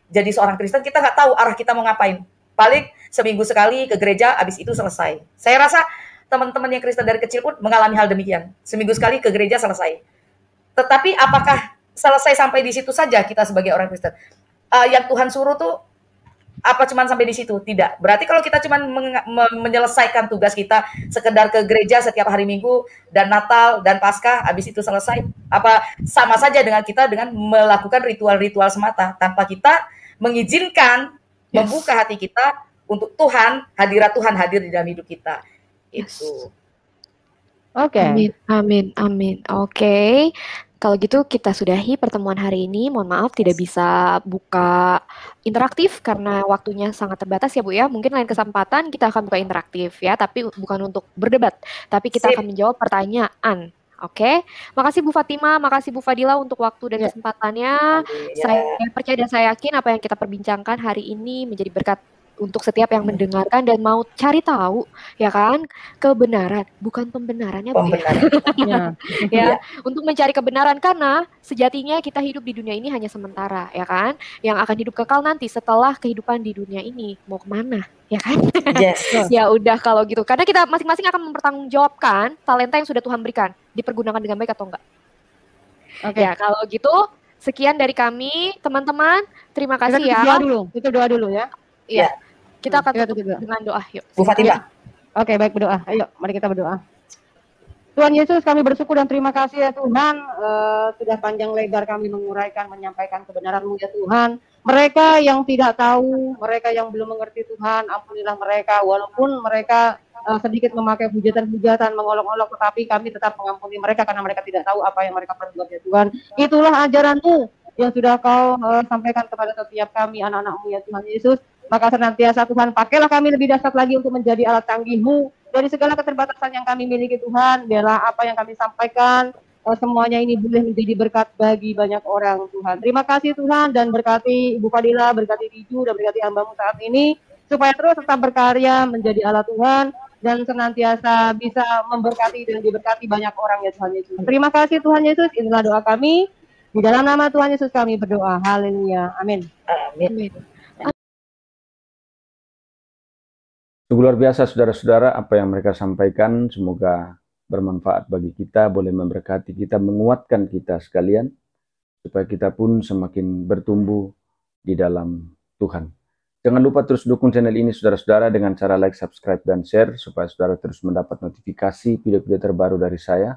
jadi seorang Kristen, kita nggak tahu arah kita mau ngapain. Paling seminggu sekali ke gereja, habis itu selesai. Saya rasa teman-teman yang Kristen dari kecil pun mengalami hal demikian. Seminggu sekali ke gereja, selesai. Tetapi apakah selesai sampai di situ saja kita sebagai orang Kristen? Yang Tuhan suruh tuh apa cuman sampai di situ? Tidak. Berarti kalau kita cuman menyelesaikan tugas kita sekedar ke gereja setiap hari Minggu dan Natal dan Paskah, habis itu selesai, apa sama saja dengan kita dengan melakukan ritual-ritual semata tanpa kita mengizinkan membuka hati kita untuk Tuhan, hadirat Tuhan hadir di dalam hidup kita. Itu. Oke. Amin. Oke. Kalau gitu kita sudahi pertemuan hari ini. Mohon maaf tidak bisa buka interaktif karena waktunya sangat terbatas ya Bu ya. Mungkin lain kesempatan kita akan buka interaktif ya, tapi bukan untuk berdebat, tapi kita akan menjawab pertanyaan. Oke. Makasih Bu Fatimah, makasih Bu Fadila untuk waktu dan kesempatannya. Saya percaya dan saya yakin apa yang kita perbincangkan hari ini menjadi berkat untuk setiap yang mendengarkan dan mau cari tahu, ya kan, kebenaran, bukan pembenarannya, ya, untuk mencari kebenaran, karena sejatinya kita hidup di dunia ini hanya sementara, ya kan, yang akan hidup kekal nanti setelah kehidupan di dunia ini, mau kemana, ya kan? Yes. Ya udah kalau gitu, karena kita masing-masing akan mempertanggungjawabkan talenta yang sudah Tuhan berikan, dipergunakan dengan baik atau enggak. Ya kalau gitu, sekian dari kami, teman-teman, terima kasih ya. Doa dulu ya. Iya. Kita akan tutup dengan doa, yuk. Bu Fatimah. Oke, baik, berdoa. Ayo, mari kita berdoa. Tuhan Yesus, kami bersyukur dan terima kasih ya Tuhan, sudah panjang lebar kami menguraikan, menyampaikan kebenaran-Mu ya Tuhan. Mereka yang tidak tahu, mereka yang belum mengerti Tuhan, ampunilah mereka, walaupun mereka sedikit memakai hujatan-hujatan, mengolok-olok, tetapi kami tetap mengampuni mereka karena mereka tidak tahu apa yang mereka perbuat ya Tuhan. Itulah ajaran-Mu yang sudah Kau sampaikan kepada setiap kami, anak-anak-Mu ya Tuhan Yesus. Maka senantiasa Tuhan, pakailah kami lebih dahsyat lagi untuk menjadi alat canggih-Mu dari segala keterbatasan yang kami miliki Tuhan. Biarlah apa yang kami sampaikan, semuanya ini boleh menjadi berkat bagi banyak orang Tuhan. Terima kasih Tuhan, dan berkati Ibu Fadila, berkati Diju, dan berkati hamba-Mu saat ini, supaya terus tetap berkarya menjadi alat Tuhan, dan senantiasa bisa memberkati dan diberkati banyak orang ya Tuhan Yesus. Terima kasih Tuhan Yesus, inilah doa kami. Di dalam nama Tuhan Yesus kami berdoa. Haleluya. Amin. Amin. Sungguh luar biasa saudara-saudara apa yang mereka sampaikan, semoga bermanfaat bagi kita, boleh memberkati kita, menguatkan kita sekalian, supaya kita pun semakin bertumbuh di dalam Tuhan. Jangan lupa terus dukung channel ini saudara-saudara dengan cara like, subscribe, dan share, supaya saudara terus mendapat notifikasi video-video terbaru dari saya.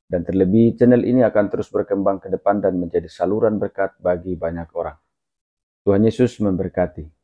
Dan terlebih channel ini akan terus berkembang ke depan dan menjadi saluran berkat bagi banyak orang. Tuhan Yesus memberkati.